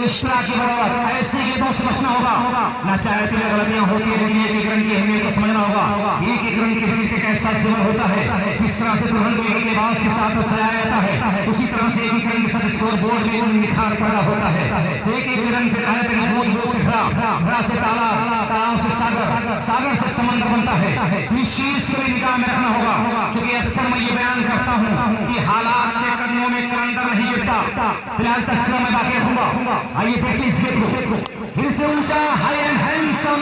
इश्तरा की बराबर। ऐसी गेंदों से बचना होगा, ना चाहे तो गलतियां होती है। एक रन की अहमियत को समझना होगा। एक रन की क्रिकेट कैसा जीवन होता है, जिस तरह से तुरंत गेंदबाज के साथ सजाया जाता है, उसी तरह से एक रन के साथ स्कोर बोर्ड में निखार पैदा होता है। तो एक रन के बोध से भरा से तालाब से सागर से समंदर बनता है। इस चीज को निगाह में रखना होगा, क्योंकि अक्सर मैं ये बयान करता हूं कि हालात के कदमों में कलंदर नहीं गिरता। फिलहाल तस्वीरों में बाकी रहूंगा। आइए प्रैक्टिस देखो फिर से ऊंचा हाई एंड हैंडसम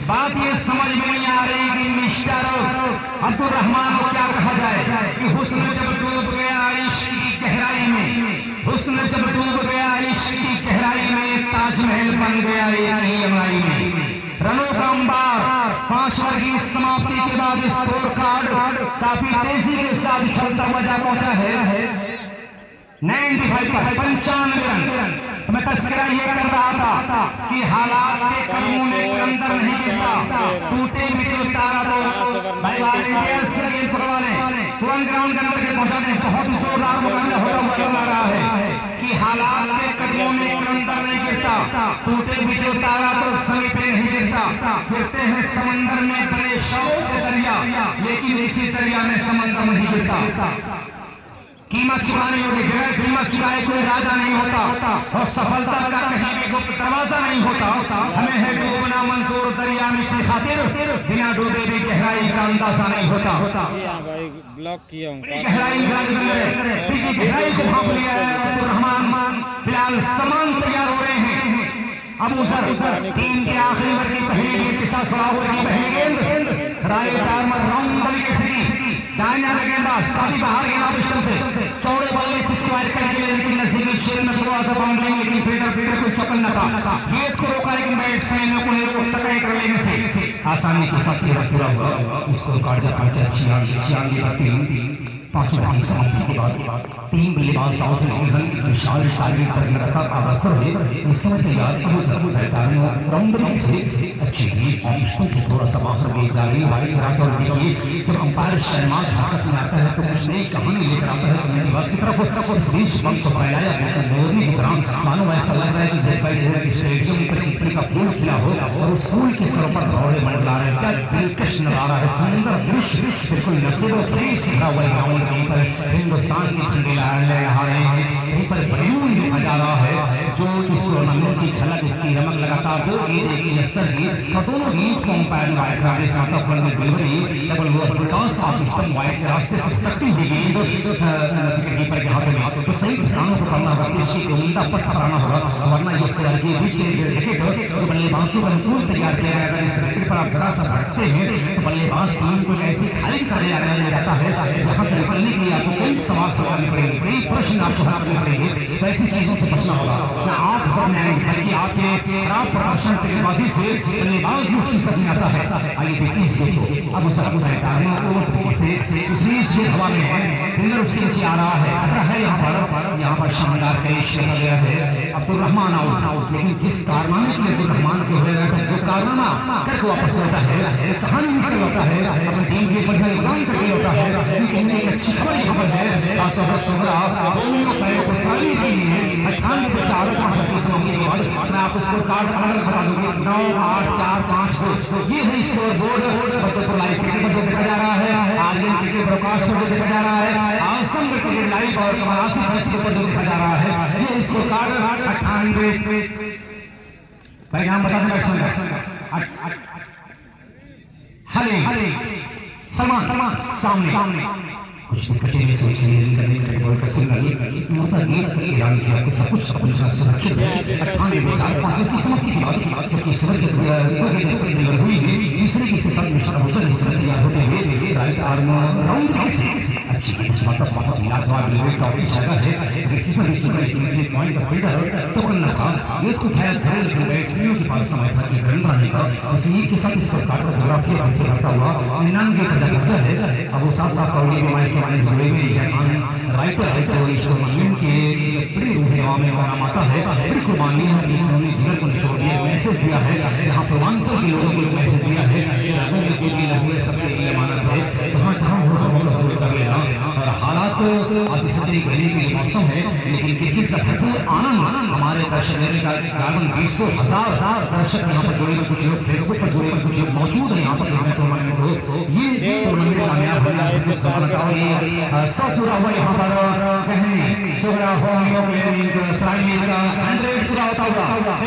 बात ये समझ में नहीं आ रही कि मिस्टर अब्दुल रहमान को क्या कहा जाए कि हुस्न जब डूब गया इश्क की गहराई में, हुस्न जब डूब गया इश्क की गहराई में, ताजमहल बन गया एक ही लड़ाई में। रनों का अंबार 5 ओवर की समाप्ति के बाद स्कोर कार्ड काफी तेजी के साथ चलता हुआ जा पहुंचा है 95 पर 95 रन। मैं तस्करा ये कर रहा था कि हालात के कदमों में कलंदर नहीं गिरता। टूटे मिटे तारा तो भाई पकड़वा लें, तुरंत ग्राउंड के अंदर के पहुंचा दें। बहुत ही जोरदार मुकाबला होता हुआ रहा है कि हालात के कदमों में कलंदर नहीं गिरता। टूटे मिटे तारा तो समय पे नहीं गिरता। गिरते हैं समंदर में बड़े शौक से दरिया, लेकिन इसी दरिया में समंदर नहीं गिरता। कीमत चुकाने योग्य जगह कीमत चुकाए कोई राजा नहीं होता और सफलता का कहीं भी गुप्त दरवाजा नहीं होता। हमें है डूबना मंजूर दरिया में से खातिर, बिना डूबे भी गहराई का अंदाजा नहीं होता। ब्लॉक किया गहराई को भाप लिया है अब्दुल रहमान। फिलहाल सामान तैयार हो रहे हैं। अबू सर टीम के आखिरी ओवर की पहली गेंद के साथ सलाह की पहली गेंद राय टार्मर राउंड बल्ले की स्थिति दाहिने गेंदबाज काफी बाहर गेंद ऑप्शन से चौड़े बल्ले से स्क्वायर करके, लेकिन नजदीकी क्षेत्र में थोड़ा सा बाउंड्री, लेकिन फील्डर को चौकन न था। गेंद को रोका लेकिन बैट्समैन को नहीं रोक सका। एक लेने से आसानी के साथ पूरा हुआ। उसको काटा 96 पर 3 5 ओवर की समाप्ति के बाद 3 बल्लेबाज आउट हुए रन एक विशाल टारगेट पर रखा अवसर है इस समय तैयार अबू सबूत है तारों राउंड से अच्छी गेंद और मुश्किल से थोड़ा सा बाहर गेंद जा रही है वाइड राज और देखिए जब अंपायर शहनाज हरकत में आता है तो कुछ नई कहानी लेकर आता है कमेटी की तरफ इस बीच बम को फैलाया मोरनी की तरह मानो ऐसा लग रहा है कि जेड भाई स्टेडियम पर कीपरी का फूल खिला हो और उस फूल के सर पर दौड़े मंडला रहे क्या दिलकश नजारा है सुंदर दृश्य बिल्कुल नसीबों खेल से भरा हुआ ग्राउंड कहीं पर हिंदुस्तान की झंडे लहरा रहे हैं कहीं पर बलून देखा जा रहा है जो इस टूर्नामेंट की झलक इसकी रमक लगातार 2 गेंद एक ही स्तर की और दोनों गेंद को अंपायर ने वाइड कराने से आउट ऑफ में डिलीवरी डबल ओवर विकास ऑफ स्टंप वाइड के रास्ते से टकती हुई गेंद कीपर के हाथों में तो सही ठिकानों को करना होगा इसकी उम्मीद पर सराहना होगा वरना ये सर के बीच विकेट जो बल्लेबाजों का अनुकूल तैयार किया गया अगर इस विकेट पर आप जरा सा भटकते हैं तो बल्लेबाज टीम को ऐसी खाली करने लग जाता है जहां से निकलने के लिए आपको कई सवाल सवालने पड़ेंगे कई प्रश्न आपको हराने पड़ेंगे तो ऐसी चीजों से बचना होगा ना आप सब में बल्कि आपके खराब प्रदर्शन से गेंदबाजी से बल्लेबाज भी उसकी सब में आता है आइए देखते हैं इसको अब उस से इस बीच ये हवा में है फिंगर उसके नीचे आ रहा है यहाँ पर शानदार कैच किया गया है अब्दुल रहमान आउट लेकिन जिस कारनामे के लिए अब्दुल रहमान के हुए जो कारनामा करके वापस लौटा है कहानी निकल लौटा है अपनी टीम के बढ़िया योगदान करके लौटा है लेकिन एक अच्छी खबर यहाँ पर है खासतौर पर सारी के लिए 98 पे 4-5 समाप्ति के बाद मैं आपको स्कोर कार्ड अलग बता दूंगी 9 8 4 5 2 ये है स्कोर बोर्ड लाइव क्रिकेट पर जो देखा जा रहा है आर्यन क्रिकेट ब्रॉडकास्ट पर जो देखा जा रहा है आसम क्रिकेट लाइव और कमलासी फैसले पर जो देखा जा रहा है ये स्कोर कार्ड 98 भाई नाम बता दें हले सलमान सामने कुछ दिक्कतें में सोच नहीं करने के लिए का सिग्नल मोटा गेट का ऐलान किया कुछ कुछ अपनी तरह सुरक्षित है 98 की समाप्ति के बाद क्योंकि सबर के दो गेंद डिलीवर हुई है तीसरे के साथ मिश्रा हुसैन इस समय तैयार होते हुए राइट आर्म राउंड से अच्छी इस मतलब बहुत लाजवाब डिलीवरी टॉपिक जगह है कीपर भी चुका तीसरे पॉइंट का फील्डर चौकन्ना था ये तो उठाया जरूर लेकिन बैट्समैनों के पास समय था कि रन बनाने का इसी के साथ इसको काट कर जोड़ाफी रन से करता हुआ 99 का दर्जा है अब वो साथ साथ और ये माइक के जुड़े हुए हैं राइटर और इस टूर्नामेंट के बड़ी रूह हवा में नाम आता है बड़ी कुर्बानी है उन्होंने जीवन को निचोड़ दिया मैसेज दिया है यहाँ पूर्वांचल के लोगों को मैसेज दिया है लोगों की जो भी लगे सबके लिए अमानत है जहाँ जहाँ हो सब कर लेना और हालात अतिशय गर्मी के मौसम है लेकिन क्रिकेट का भरपूर आनंद हमारे दर्शक गार्डन 20,000 दर्शक यहाँ पर जुड़े हुए कुछ लोग फेसबुक पर जुड़े हुए कुछ लोग मौजूद है यहाँ पर टूर्नामेंट को ये टूर्नामेंट कामयाब होना सब पूरा हुआ यहाँ पर कहीं सोहरा होमियो के सराय का 100 पूरा होता हुआ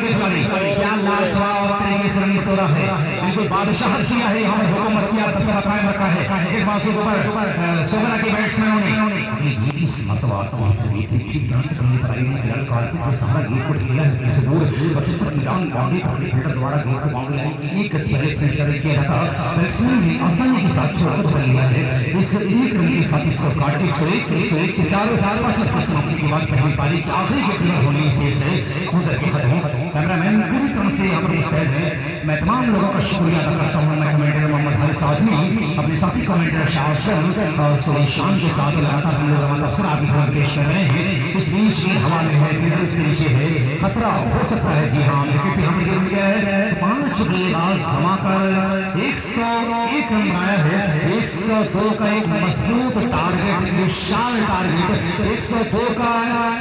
क्या लाजवाब तरीके से रन तोड़ा है बिल्कुल बादशाह किया है यहाँ पर हुकूमत किया तब कायम रखा है एक बार सोहरा के बैट्समैनों ने इस मतवा ठीक तरह से करने पर आई कार्तिक के सहारा गेंद को ढेला है इस दूर 75 मिलान बाउंड्री पर फील्डर द्वारा गेंद को बाउंड्री लाइन एक पहले फील्डर किया था बैट्समैन ने आसानी के साथ छोड़कर कर लिया है इस एक रन के साथ इसको काट 101 के चारों 4-5 की समाप्ति के बाद पहली पारी के आखिरी के प्लेयर होने से गुजर के खत्म कैमरामैन पूरी तरह से यहाँ पर मुस्तैद है मैं तमाम लोगों का शुक्रिया अदा करता हूँ मैं कमेंटेटर मोहम्मद हारिस आजमी अपने साथी कमेंटेटर शाहजहां और सुरेश शान के साथ लगातार हम लोग हमारा अफसर आपकी खबर पेश कर रहे हैं इस बीच ये हवा में है फील्डर इसके नीचे है खतरा हो सकता है जी हाँ विकेट हमने गिर गया है 5 बल्लेबाज धमाकर 101 रन बनाया है 102 का एक मजबूत टारगेट विशाल टारगेट 102 का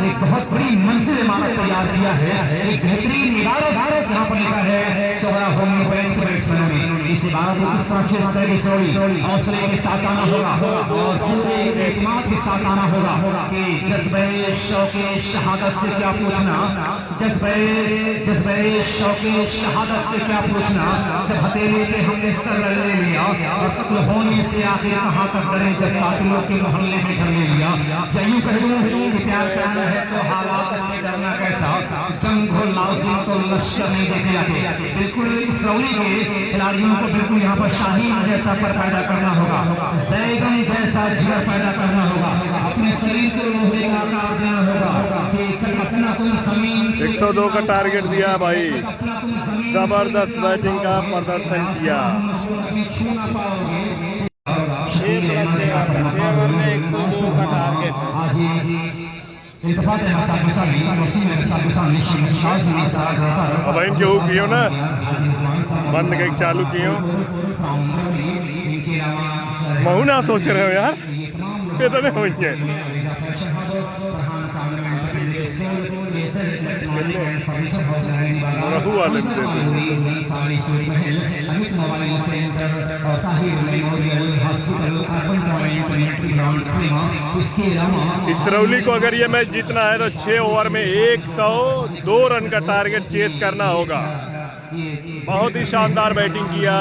एक बहुत बड़ी मंजिल इमारत तैयार किया है एक बेहतरीन इबारत यहाँ पर लिखा है सोहरा होमी बैंक के बैट्समैनों ने इस इबारत को किस तरह से इस तरह की सोड़ी हौसले के साथ आना होगा और पूरे एतमाद के साथ आना होगा कि जज्बे शौके शहादत से क्या पूछना जज्बे शौके शहादत से क्या पूछना जब हथेली पे हमने सर ले लिया और कत्ल होने से आखिर कहाँ तक डरे जब कातिलों के मोहल्ले में घर ले लिया या यूं कह दूं कि प्यार करना है तो हालात से डरना कैसा जंग हो लाजिम तो लश्कर नहीं देखे जाते बिल्कुल इस रौली के खिलाड़ियों को बिल्कुल यहाँ पर शाहीन जैसा पर पैदा करना होगा जैगन जैसा जिगर पैदा करना होगा अपने शरीर को लोहे का आकार देना होगा कि अपना तुम जमीन 102 का टारगेट दिया भाई जबरदस्त बैटिंग का प्रदर्शन किया वाला 6 ओवर में 102 का टारगेट है। अब इन जो कियो ना बंद के चालू कियो महू ना सोच रहे हो यार ये तो नहीं होंगे रहू वाले इसरौली को अगर ये मैच जीतना है तो 6 ओवर में 102 रन का टारगेट चेस करना होगा। बहुत ही शानदार बैटिंग किया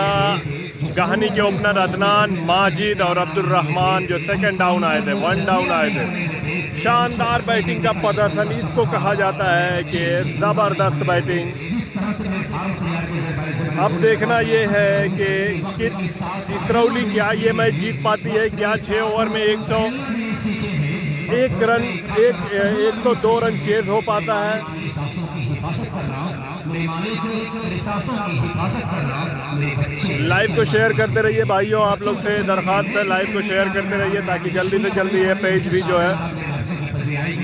गाहनी के ओपनर अदनान माजिद और अब्दुल रहमान जो सेकंड डाउन आए थे 1 डाउन आए थे। शानदार बैटिंग का प्रदर्शन इसको कहा जाता है कि जबरदस्त बैटिंग। अब देखना ये है कि इसरौली क्या ये मैच जीत पाती है, क्या 6 ओवर में 102 रन चेज हो पाता है। लाइव को शेयर करते रहिए भाइयों, आप लोग से दरख्वास्त है लाइव को शेयर करते रहिए ताकि जल्दी से जल्दी ये पेज भी जो है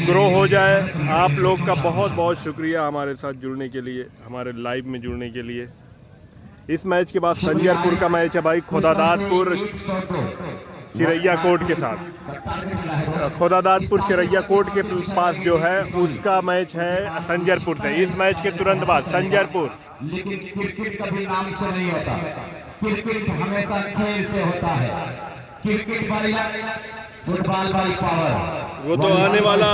ग्रो हो जाए। आप लोग का बहुत बहुत शुक्रिया हमारे साथ जुड़ने के लिए, हमारे लाइव में जुड़ने के लिए। इस मैच के बाद संजरपुर का मैच है भाई, खुदादातपुर चिरैया कोट के साथ। खुदादातपुर चिरैया कोट के पास जो है उसका मैच है संजरपुर से। इस मैच के तुरंत बाद संजरपुर। लेकिन क्रिकेट कभी नाम से नहीं होता, क्रिकेट हमेशा खेल से होता है। Cricket by football by power. वो तो आने वाला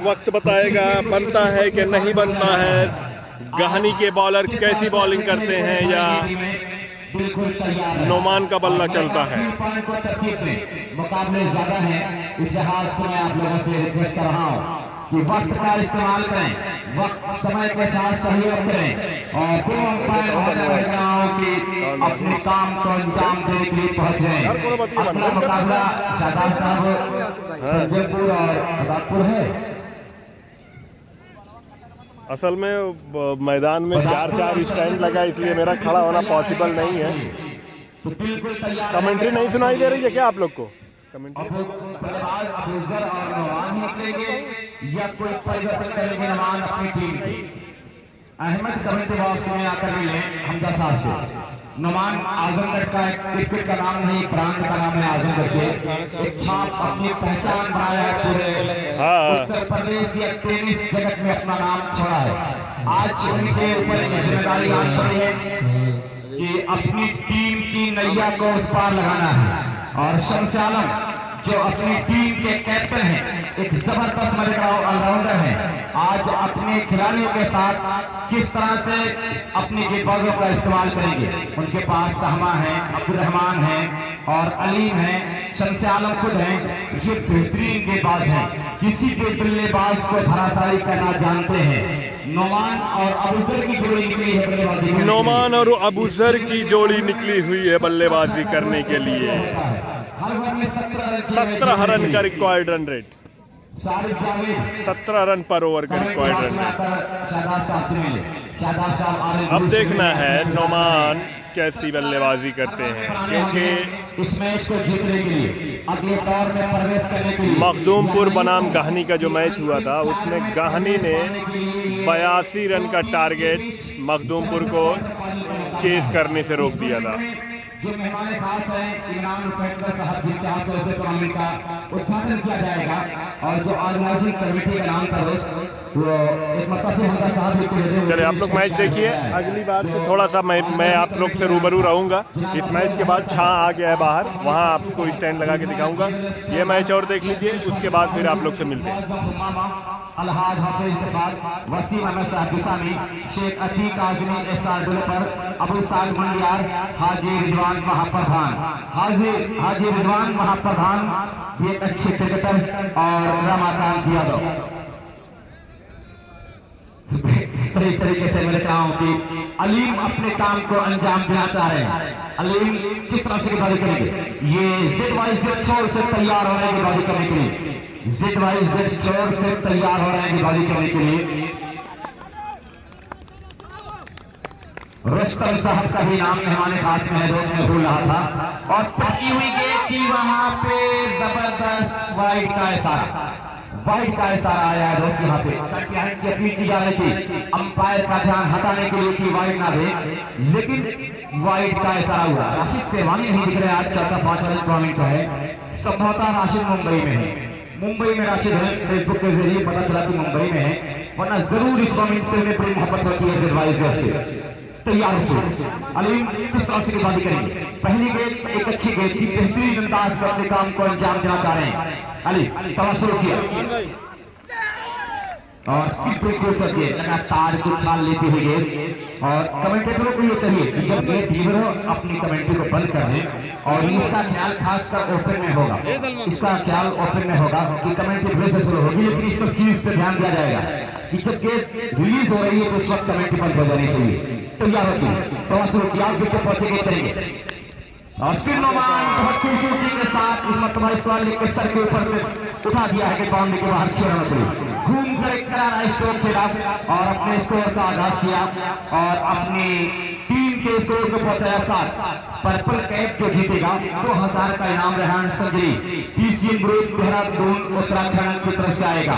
वक्त बताएगा बनता है कि नहीं बनता है, गाहनी के बॉलर कैसी बॉलिंग करते हैं या नोमान का बल्ला चलता है। मुकाबले ज्यादा है, इस लिहाज से मैं आप लोगों से रिक्वेस्ट कर रहा हूँ कि वक्त का इस्तेमाल करें, वक्त समय के साथ सहयोग करें और दो अंपायर कि अपने काम को अंजाम देने के लिए पहुंच रहे हैं। अपना मुकाबला शादाब साहब संजयपुर और खुदापुर है। असल में मैदान में 4-4 स्टैंड लगा इसलिए मेरा खड़ा होना पॉसिबल नहीं है। कमेंट्री नहीं सुनाई दे रही है क्या आप लोग को? अबूजर और नोमान निकलेंगे या कोई परिवर्तन करेंगे नोमान अपनी टीम की? अहमद कमेंट्री बॉक्स में आकर मिले हमजा साहब से। नोमान आजमगढ़ का एक क्रिकेट का नाम नहीं, ब्रांड का नाम है आजमगढ़ के। एक छाप अपनी पहचान बनाया है पूरे उत्तर प्रदेश या टेनिस जगत में अपना नाम छोड़ा है। आज उनके ऊपर एक जिम्मेदारी आ पड़ी है कि अपनी टीम की नैया को उस पार लगाना है। और शम्स आलम जो अपनी टीम के कैप्टन हैं, एक जबरदस्त मजेदार ऑलराउंडर हैं, आज अपने खिलाड़ियों के साथ किस तरह से अपनी गेंदबाजों का इस्तेमाल करेंगे। उनके पास सहमा है, अब्दुल रहमान है और अलीम है, शम्स आलम खुद हैं। ये बेहतरीन गेंदबाज हैं, किसी भी बल्लेबाज को धराशायी करना जानते हैं। नोमान और अबूजर की जोड़ी निकली है बल्लेबाजी। नोमान और अबूजर की जोड़ी निकली हुई है बल्लेबाजी करने के लिए। 17 रन का रिक्वायर्ड रन रेट, 17 रन पर ओवर का रिक्वायर्ड रन रेट। अब देखना है नोमान कैसी बल्लेबाजी करते हैं, क्योंकि इस मैच को जीतने के लिए अगले दौर में प्रवेश करने के लिए मखदूमपुर बनाम गाहनी का जो मैच हुआ था उसमें गाहनी ने 82 रन का टारगेट मखदूमपुर को चेस करने से रोक दिया था। जो मेहमान खास हैं इमरान फैक्टर साहब जिनके हाथों से टूर्नामेंट का उद्घाटन किया जाएगा और जो ऑर्गेनाइजिंग कमेटी का नाम था वो एक मतलब से हमदा साहब। चलिए आप लोग मैच देखिए, अगली बार से थोड़ा सा मैं आप लोग से रूबरू रहूंगा। इस मैच के बाद छा आ गया है बाहर, वहां आपको स्टैंड लगा के दिखाऊंगा। ये मैच और देख लीजिए, उसके बाद फिर आप लोग से मिलते हैं। अलहाज हाफिज इत्तेफाक वसीम अहमद साहब बिसामी, शेख अतीक आजमी एहसान दुलपर, अबू साल मंडियार, हाजी रिजवान महाप्रधान, हाजी रिजवान महाप्रधान ये अच्छे क्रिकेटर और रमाकांत यादव। सही तरीके से मैं कहा हूं कि अलीम अपने काम को अंजाम देना चाह रहे हैं। अलीम किस तरह से गेंदबाजी करेंगे? ये जेड वाई जेड छोर से तैयार हो रहे हैं गेंदबाजी करने के लिए। जेड वाई जेड छोर से तैयार हो रहे हैं गेंदबाजी करने के लिए। रुस्तम साहब का भी नाम मेहमान खास में है, दोस्त में भूल रहा था। और पटकी हुई गेंद थी, वहां पे जबरदस्त वाइड का इशारा, वाइड का इशारा आया है दोस्त यहाँ पे। की अपील की जा रही थी अंपायर का ध्यान हटाने के लिए कि वाइड ना दे, लेकिन वाइड का इशारा हुआ। राशिद सेवानी नहीं दिख रहे आज, चौथा 5 रन टूर्नामेंट का है। संभवतः राशिद मुंबई में है, मुंबई में राशिद है। फेसबुक के जरिए पता चला कि मुंबई में है, वरना जरूर इस टूर्नामेंट से उन्हें बड़ी मोहब्बत होती है एडवाइजर से। तैयार होते अलीम किस तरह से गेंदबाजी करेंगे। पहली गेंद एक अच्छी गेंद थी, बेहतरीन अंदाज पर अपने काम को अंजाम देना चाह रहे हैं। अली तवा शुरू किया और लगातार कुछ छाल लेती हुई गेंद। और कमेंटेटरों को ये चाहिए कि जब गेंद डिलीवर हो अपनी कमेंट्री को बंद कर दें, और इसका ख्याल खासकर ओपन में होगा, इसका ख्याल ओपन में होगा कि कमेंट्री फिर से शुरू होगी, लेकिन इस सब चीज पे ध्यान दिया जाएगा कि जब गेंद रिलीज हो रही है तो उस वक्त कमेंट्री बंद हो जानी चाहिए। तैयार होती तवा शुरू किया, विकेट पहुंचे गेंद करेंगे और फिर नोमान बहुत खूबसूरती के साथ इस मरतबा इस वाले के सर के ऊपर से उठा दिया है कि बाउंड्री के बाहर 6 रन पड़ी। घूम कर एक करारा स्ट्रोक खेला और अपने स्कोर का आगाज किया और अपनी टीम के स्कोर को पहुंचाया 7। पर्पल कैप जो जीतेगा 2000 का इनाम रेहान संजरी पीसीएन ग्रुप देहरादून उत्तराखंड की तरफ से आएगा।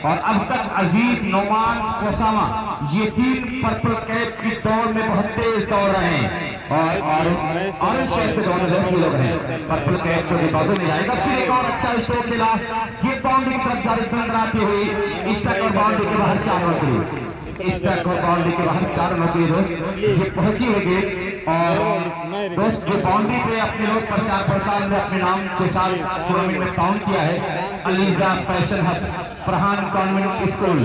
और अब तक अजीज, नोमान, ओसामा ये 3 पर्पल कैप की दौड़ में बहुत तेज दौड़ रहे हैं और ऑरेंज कैप के दौड़ में लोग हैं। पर्पल कैप तो गेंदबाजों में जाएगा। फिर एक और अच्छा स्ट्रोक खेला, ये बाउंड्री की तरफ जारी बनाती हुई स्टक और बाउंड्री के बाहर 4 रन पड़ी। स्टक और बाउंड्री के बाहर 4 रन की दोस्त ये पहुंची हुई गेंद। और दोस्त जो बाउंड्री पे अपने लोग प्रचार प्रसार में अपने नाम के साथ टूर्नामेंट में काउंट किया है, Aliza fashion hub, Farhan convent school,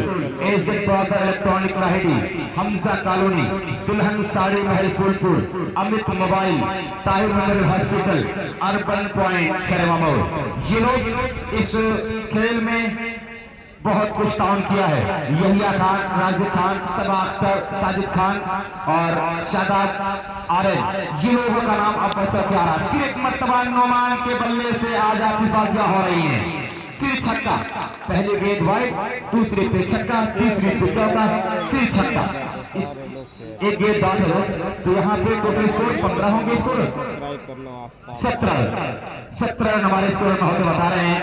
A Z brother electronic Lahiri, Hamza colony, Dulhan Sari Mahal Phulpur, Amit mobile, Tahir memorial hospital, urban point Khairwa Mod, ये लोग इस खेल में बहुत कुछ ताउन किया है। यहिया खान, राजिद खान, सबा अख्तर, साजिद खान और शादाब आरएन, ये लोगों का नाम अब बचा के आ रहा। फिर एक मर्तबा नोमान के बल्ले से आज आतिशबाजियां हो रही हैं। फिर छक्का, पहली गेंद वाइड, दूसरी पे छक्का, तीसरी पे चौका, फिर छक्का। एक गेंद बाद है तो यहाँ पे टोटल स्कोर 15 होंगे। स्कोर 17 हमारे स्कोर में होते बता रहे हैं।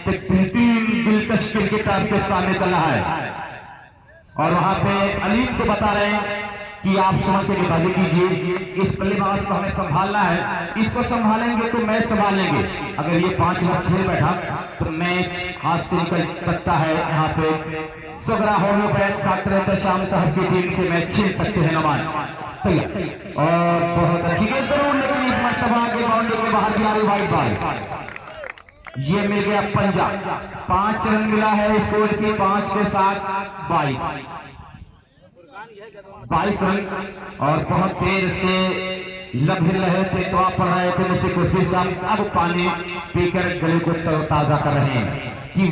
तो बेहतरीन दिलकश क्रिकेट आपके सामने चल रहा है और वहां पे अलीम को बता रहे हैं कि आप समझ के गेंदबाजी कीजिए, इस बल्लेबाज को हमें संभालना है, इसको संभालेंगे तो मैच संभाल लेंगे। अगर ये 5 ओवर खेल बैठा तो मैच हाथ से निकल सकता है। यहाँ पे सगरा होम्योपैथ डॉक्टर शाम साहब की टीम से मैच छीन सकते हैं नमान। तैयार और बहुत अच्छी गेंद जरूर, लेकिन इस मर्तबा के बाउंड्री के बाहर जा रही वाइड बॉल, ये मिल गया पंजा। 5 रन मिला है स्कोर से 5 के साथ 22 रन। और बहुत देर से लग रहे थे, तो आप पढ़ रहे थे मुझसे कुर्सी साहब, अब पानी पीकर गले को ताजा कर रहे हैं कि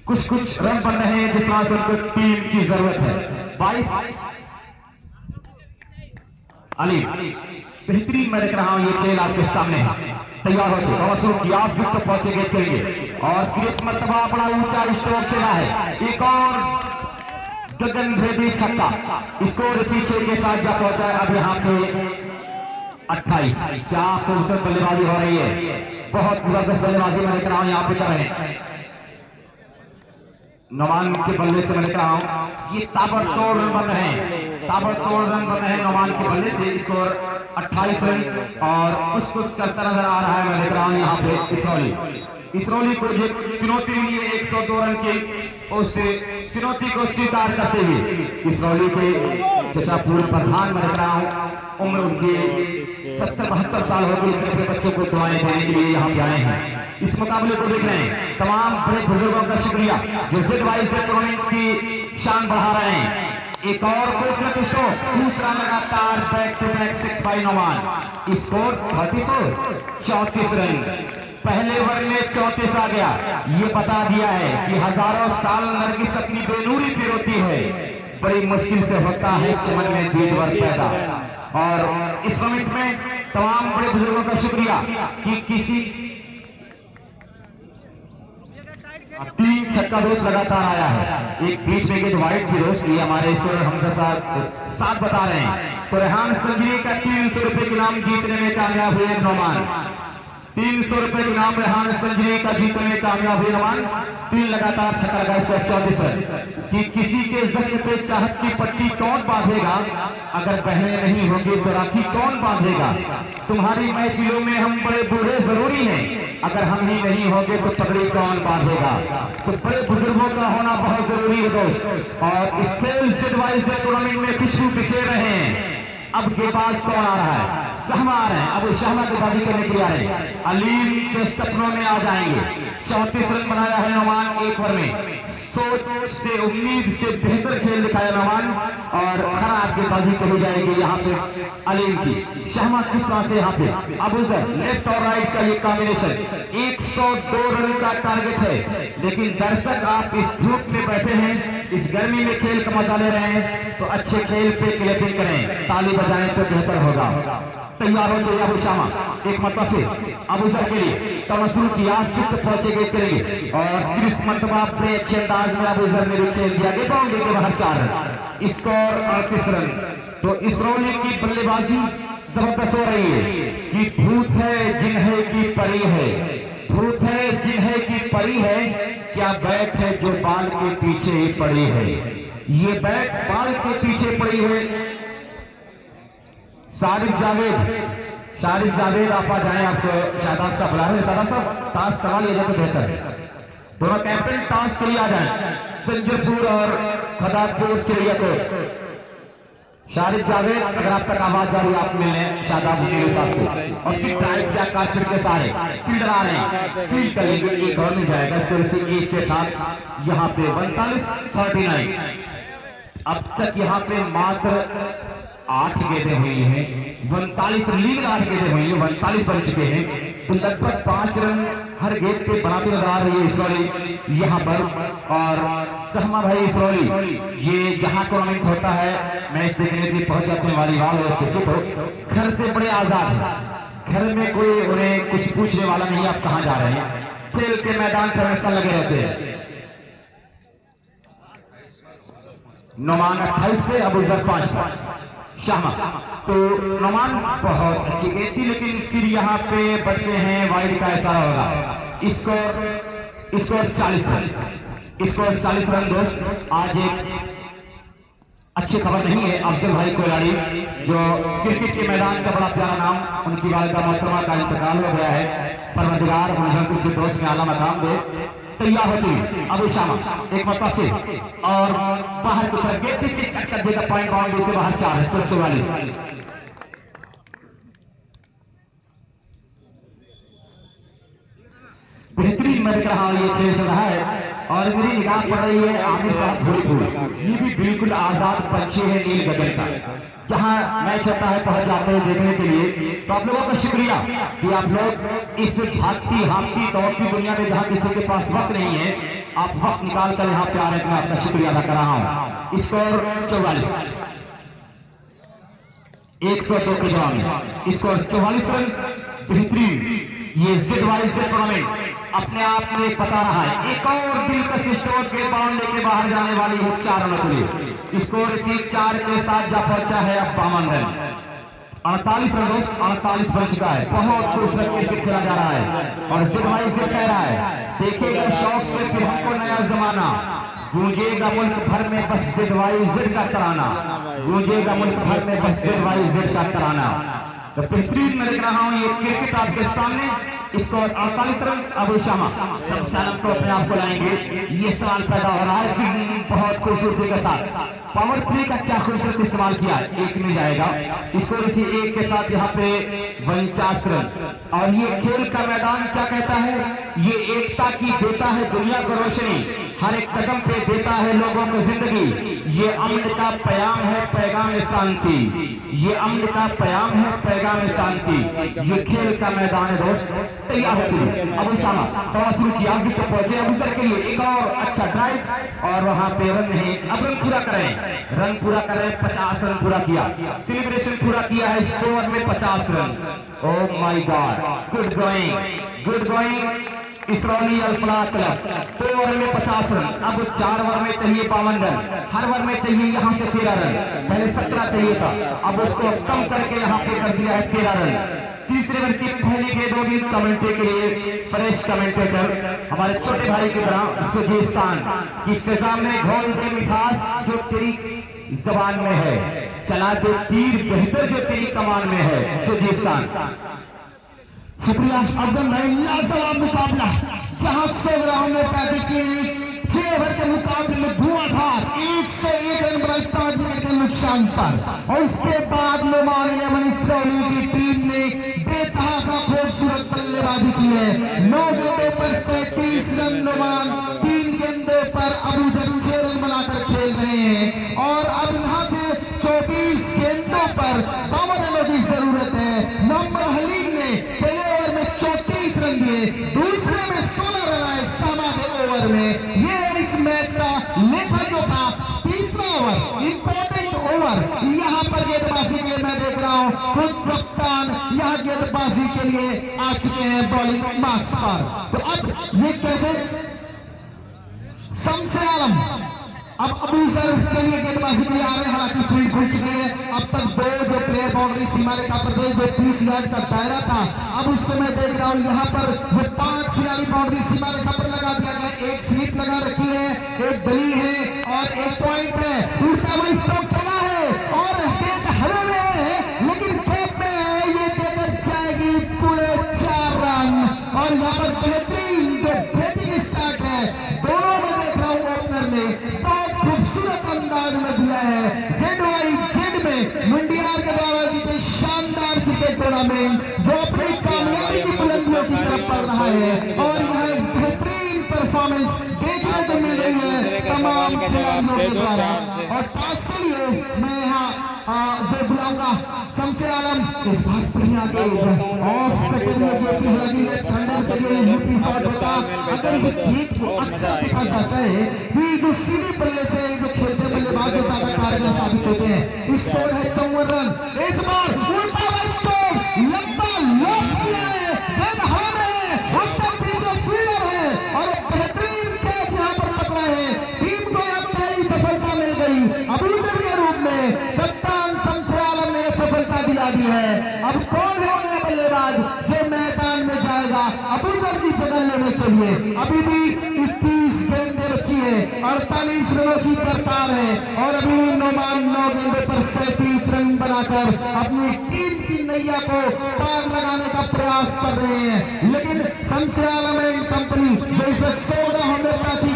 कुछ रन बन रहे हैं जिस तरह से उनको टीम की जरूरत है। 22 अली बेहतरीन मैं देख रहा हूं, ये खेल आपके सामने है। तैयार होते शुरू किया, आप विकेट पहुंचे गेंद करेंगे और फिर इस मर्तबा बड़ा ऊंचा स्ट्रोक खेला है। एक और गगन भेदी छक्का, स्कोर इसी 6 के साथ जा पहुंचा है। अब यहाँ पे 28। क्या खूबसूरत बल्लेबाजी हो रही है, बहुत जबरदस्त बल्लेबाजी मैं देख रहा हूं यहाँ पे कर रहे हैं। नोमान के बल्ले से मैं देख रहा हूं ये ताबड़तोड़ रन बन रहे हैं, ताबड़तोड़ रन बन रहे हैं नोमान के बल्ले से। स्कोर 28 रन और कुछ करता नजर आ रहा है मैं देख रहा हूं यहाँ पे इसरोली को जो चुनौती मिली है 102 रन की, उस चुनौती को स्वीकार करते हुए इसरोली के जैसा पूर्व प्रधान मैं देख रहा हूं, उम्र उनकी 70-72 साल हो गई, अपने बच्चों को दुआएं देने के लिए यहाँ पे आए हैं। इस मुकाबले को देख रहे हैं तमाम बड़े बुजुर्गों का शुक्रिया जो जिद वाइज से टूर्नामेंट की शान बढ़ा रहे हैं। एक और खूबसूरत स्ट्रोक, दूसरा लगातार back to back 6 by Noman. Score 34 run. पहले ओवर में 34 आ गया। ये बता दिया है कि हजारों साल नरगिस अपनी बेनूरी पिरोती है, बड़ी मुश्किल से होता है चमन में दीदवर पैदा। और इस टूर्नामेंट में तमाम बड़े बुजुर्गों का शुक्रिया कि किसी 3 छक्का दोस्त लगातार आया है। एक बीच में वाइट थी दोस्त, ये हमारे स्टूडेंट हमसे साथ बता रहे हैं। तो रेहान संजरी का 300 रुपए के नाम जीतने में कामयाब हुए नौमान। 300 रुपए के नाम रेहान संजरी का जीतने में कामयाब हुए नौमान। 3 लगातार छक्का लगा, इसको 34 रन। कि किसी के जख्म पे चाहत की पट्टी कौन बांधेगा, अगर बहनें नहीं होंगी तो राखी कौन बांधेगा। तुम्हारी महफिलों में हम बड़े बूढ़े जरूरी हैं, अगर हम ही नहीं होंगे तो पगड़ी कौन बांधेगा। तो बड़े बुजुर्गों का होना बहुत जरूरी है दोस्त। और इस खेल एडवाइजर टूर्नामेंट में खुशबू बिखेर रहे हैं। अब गेबाज कौन आ रहा है? सहमा आ रहे हैं। अब शहमा की दादी करने के लिए आ रहे हैं। अलीम के सपनों में आ जाएंगे। 34 रन बनाया है नौमान 1 ओवर में। सोच से उम्मीद से बेहतर खेल दिखाया नौमान और खराब गेंदबाजी कही जाएगी यहाँ पे अलीम की। शहमा किस तरह से यहाँ पे अब उधर लेफ्ट और राइट का ये कॉम्बिनेशन 102 रन का टारगेट है। लेकिन दर्शक आप इस धूप में बैठे हैं, इस गर्मी में खेल का मजा ले रहे हैं, तो अच्छे खेल पे क्लैपिंग करें, ताली बजाएं तो बेहतर होगा। तैयार होते अबू शामा एक मरतबा फिर अबू सर के लिए तब शुरू किया, फिर पहुंचेंगे चलेंगे और फिर इस मरतबा अपने अच्छे अंदाज में अबू सर ने भी खेल दिया। बाउंड्री के बाहर 4 रन, स्कोर 38 रन। तो इसरौली की बल्लेबाजी जबरदस्त हो रही है कि भूत है जिन्हें की परी है, भूत है जिन्हें की परी है, क्या बैट है जो बाल के पीछे ही पड़ी है। ये बैट बाल के पीछे पड़ी है। शारिक जावेद आप आ जाए, आपको शादाब साहब बुला रहे हैं। शादाब साहब टास्क करवा लिया जाए तो बेहतर है। दोनों कैप्टन टास्क के लिए आ जाए, संजरपुर और खदापुर चिड़ियाकोट। शारिक जावेद अगर आप तक आवाज आ रही है आप मिलने शादाब मुनीर साहब से। और फिर ड्राइव क्या कारतुर के सारे फील्डर आ रहे हैं, फील्ड कर लेंगे, एक और मिल जाएगा स्कोर से 1 के साथ। यहाँ पे 39 अब तक यहाँ पे मात्र 8 गेंदें हुई हैं। 39 लीग 8 गेंदें हुई हैं, 39 बन चुके हैं। तो लगभग 5 रन हर गेंद पे बनाते नजर आ रही है इसरौली यहाँ पर। और सहमा भाई इसरौली ये जहां टूर्नामेंट होता है मैच देखने के लिए पहुंच जाते हैं, वॉलीबॉल और क्रिकेट हो, घर से बड़े आजाद है। घर में कोई उन्हें कुछ पूछने वाला नहीं, आप कहां जा रहे हैं, खेल के मैदान पर हमेशा लगे रहते हैं। नौमान 28 पे, अबूजर 5 पर शामा। तो नौमान बहुत अच्छी गेंद थी, लेकिन फिर यहाँ पे बढ़ते हैं वाइड का इशारा होगा। स्कोर 40 रन, स्कोर 40 रन दोस्त। आज एक अच्छी खबर नहीं है, अफजल भाई कोयाड़ी जो क्रिकेट के मैदान का बड़ा प्यारा नाम, उनकी वालिदा मोहतरमा का इंतकाल हो गया है। परवरदिगार मुझे दोस्त में आला मकाम दे। तैयार होती अबू शामा एक मरतबा फिर और बाहर की तरफ गेंद फिर कट कर देगा, पॉइंट बाउंड्री से बाहर 4 है। 44 बेहतरीन मैं देख रहा हूं ये खेल चल रहा है। और मेरी निगाह पड़ रही है आमिर साहब भोरीपुर, ये भी बिल्कुल आजाद पंछी है नील गगन का। जहां मैच होता है पहुंच जाते हैं देखने के लिए। तो आप लोगों का शुक्रिया कि आप लोग इस भागती हाँकती दौड़ती दुनिया में जहां किसी के पास वक्त नहीं है, आप वक्त निकाल कर यहाँ पे आ रहे हैं, मैं आपका शुक्रिया अदा कर रहा हूं। स्कोर 44, 102 के जवाब में स्कोर 44 रन। बेहतरीन ये जेडवाइजर टूर्नामेंट अपने आप में बता रहा है। एक और दिलकश स्कोर के बाउंड्री के बाहर जाने वाली है 4 रनों के लिए। स्कोर इसी 4 के साथ जा पहुंचा है अब 52 रन। 48 रन दोस्त, 48 बन चुका है। बहुत खूबसूरत क्रिकेट खेला जा रहा है और जेडवाइजर कह रहा है देखेगा शौक से फिर हमको नया जमाना, गूंजेगा मुल्क भर में बस जेडवाइजर का तराना, गूंजेगा मुल्क भर में बस जेडवाइजर का तराना। तो बेहतरीन मैं देख रहा हूं ये क्रिकेट आपके सामने। Score 48 run. अबू शामा सब सैलम को अपने आप को लाएंगे, ये सवाल पैदा हो रहा है बहुत खूबसूरती के साथ। पावर प्ले का क्या खूबसूरत इस्तेमाल किया, 1 मिल जाएगा। स्कोर इसी 1 के साथ यहाँ पे 49 रन। और ये खेल का मैदान क्या कहता है, ये एकता की देता है दुनिया को रोशनी, हर एक कदम पे देता है लोगों को जिंदगी। ये अमन का पैगाम है, पैगाम शांति, ये अमन का पैगाम है, पैगाम शांति। ये खेल का मैदान है दोस्त। तैयार होती अबू शामा थोड़ा शुरू किया, विकेट पर पहुंचे अबू सर के लिए एक और अच्छा ड्राइव और वहां पे रन नहीं। अब रन पूरा करें, रन पूरा करें। 50 रन पूरा किया, सेलिब्रेशन पूरा किया है इस ओवर में 50 run. Oh my God, good going, good going. Israuli Alfalah club 2 over में 50 रन, अब 4 ओवर में चाहिए 52 रन, हर ओवर में चाहिए यहाँ से 13 रन, पहले 17 चाहिए था, अब उसको कम करके यहाँ पे कर दिया है 13 रन। तीसरे ओवर की पहली गेंद होगी कमेंट्री के लिए फ्रेश कमेंटेटर हमारे छोटे भाई की तरह सुजीत सान की फिजा में घोल दे मिठास जो तेरी जबान में है, चला दे तीर बेहतर जो तेरी कमान में है, सुजीत सान। शुक्रिया अब्दुल भाई, लाजवाब मुकाबला जहां 100 ग्राउंड में पैदल किए 6 ओवर के मुकाबले में धुआंधार 101 रन बनाई ताज के नुकसान पर, और उसके बाद नुमान इसरौली की टीम ने बेतहाशा खूबसूरत बल्लेबाजी की है। 9 गेंदों पर 37 रन नुमान, 3 गेंदों पर अबूजर 6 रन बनाकर खेल रहे हैं, और अब यहाँ से 24 गेंदों पर 52 रनों की जरूरत है। मोहम्मद हलीम ने पहले ओवर में 34 रन दिए, दूसरे में 16 रन आए सामा के ओवर में। ये इस मैच का लेखा जो था तीसरा ओवर, इंपॉर्टेंट ओवर, यहाँ पर गेंदबाजी के लिए मैं देख रहा हूँ खुद कप्तान यहाँ गेंदबाजी के लिए आ चुके हैं बॉलिंग मार्क्स पर। तो अब ये कैसे शम्स आलम अब अबूजर के लिए गेंदबाजी के लिए आ रहे हैं, हालांकि फील्ड खुल चुकी है। अब तक 2 जो प्लेयर बाउंड्री सीमा रेखा पर थे, जो 30 यार्ड का दायरा था, अब उसको मैं देख रहा हूं यहाँ पर जो 5 खिलाड़ी बाउंड्री सीमा रेखा पर लगा दिया गया, एक स्लिप लगा रखी है, एक गली है और एक पॉइंट है। उड़ता हुआ स्ट्रोक खेला है और गेंद हवा में है, लेकिन खेत में है, ये देकर जाएगी पूरे 4 रन। और यहाँ पर बेहतरीन जो बैटिंग स्टार्ट है दोनों में देख रहा हूँ ओपनर में बहुत खूबसूरत अंदाज में दिया है। जेड में मुंडियार के द्वारा जीते शानदार क्रिकेट टूर्नामेंट जो अपनी कामयाबी की बुलंदियों की तरफ बढ़ रहा है, और यहाँ एक बेहतरीन परफॉर्मेंस देखने को मिल रही है तमाम खिलाड़ियों के द्वारा। और टॉस के लिए मैं यहाँ जो बुलाऊंगा शम्से आलम इस बार बढ़िया के ऑफ कटिंग में जो कि लगी है थंडर के लिए यूपी शॉट होता। अगर ये खेत को अक्सर देखा जाता है कि जो सीधे बल्ले से जो खेलते बल्लेबाज जो ज्यादा कारगर साबित होते हैं। स्कोर है 54 रन। इस बार उल्टा हुआ स्कोर लंबा लॉक किया है, गेंद हवा में है, उससे पीछे फील्डर है और एक बेहतरीन कैच यहाँ पर पकड़ा है। टीम को अब पहली सफलता मिल गई अबूजर के रूप में। कप्तान शम्से आलम ने सफलता दिला दी है। अब कौन होगा बल्लेबाज जो मैदान में जाएगा अबूजर की जगह लेने के लिए? अभी भी 21 गेंदें बची है, 48 रनों की दरकार है, और अभी नुमान 9 गेंदों पर 37 रन बनाकर अपनी टीम की नैया को पार लगाने का प्रयास कर रहे हैं। लेकिन शम्से आलम एंड कंपनी जो इस वक्त 16 होम्योपैथी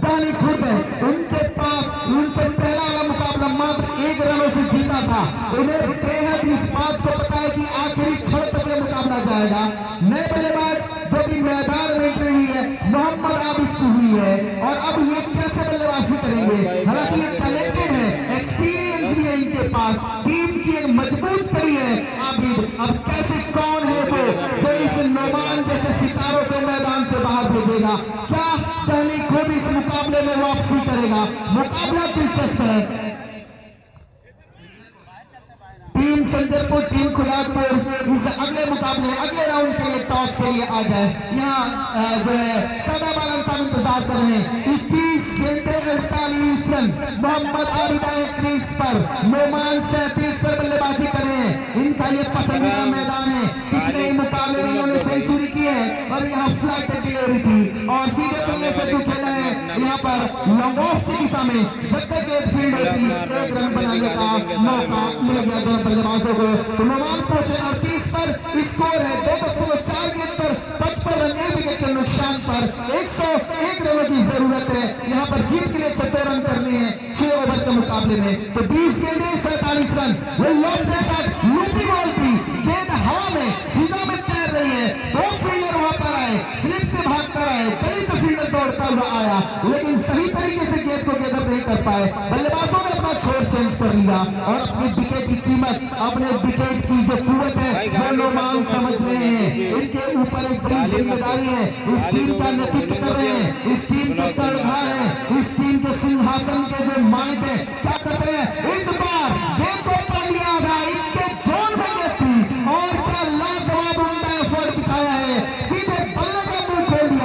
दानी खुद है, उनके पास उनसे पहला वाला मुकाबला मात्र 1 रनों से जीता था। उन्हें बेहद इस बात को पता है कि आखिरी क्षण तक यह मुकाबला जाएगा। नए बल्लेबाज जो कि मैदान में एंट्री हुई है मोहम्मद आबिद की हुई है, और अब ये कैसे बल्लेबाजी करेंगे? हालांकि ये टैलेंटेड है, एक्सपीरियंस भी है इनके पास, टीम की एक मजबूत कड़ी है आबिद। अब कैसे कौन है वो जो इस नुमान जैसे सितारों को मैदान से बाहर भेजेगा? क्या पहली खुद इस मुकाबले में वापसी करेगा? मुकाबला दिलचस्प है। टीम संजरपुर टीम खुदापुर इस अगले मुकाबले अगले राउंड के लिए टॉस के लिए आ जाए। यहाँ जो है सदा बालन साहब इंतजार कर रहे हैं। 21 गेंदे 48 रन। मोहम्मद आबिद आए क्रीज पर, नोमान 37 पर बल्लेबाजी कर रहे हैं। इनका ये पसंदीदा मैदान है, पिछले ही मुकाबले में इन्होंने सेंचुरी की है और यहाँ फ्लाइट डिलीवरी थी, और सीधे बल्ले से जो खेला है यहाँ पर लॉन्ग ऑफ की दिशा में जब तक एक फील्ड होती 1 रन बनाने का मौका मिल गया दोनों बल्लेबाजों को। तो नोमान पहुंचे 38 पर, स्कोर है 2.4 गेंद पर 55 रन, 1 विकेट के नुकसान पर 101 रनों की जरूरत है। यहाँ पर जीत के लिए 102 रन करने हैं 6 ओवर के मुकाबले में। तो 20 गेंदे 47 रन। वो लॉन्ग शॉट लूपी बॉल थी, गेंद हवा में फिजा में तैर रही है, 2 फील्डर वहां पर आए, स्लिप से भाग कर आए, कई से फील्डर दौड़ता हुआ आया, लेकिन सही तरीके से गेंद को गेंदर नहीं कर पाए। बल्लेबाजों ने अपना छोर चेंज कर लिया और अपनी विकेट की कीमत, अपने विकेट की जो कुवत है वो नोमान समझ रहे हैं। इनके ऊपर एक बड़ी जिम्मेदारी है, इस टीम का नेतृत्व कर रहे हैं, इस टीम के कर्णधार हैं, इस टीम के सिंहासन के जो मालिक हैं। क्या करते हैं इस बार? गेंद को पकड़ लिया था, इनके जोन में गेंद थी और क्या लाजवाब उनका एफर्ट दिखाया है, सीधे बल्ले का मुंह खोल दिया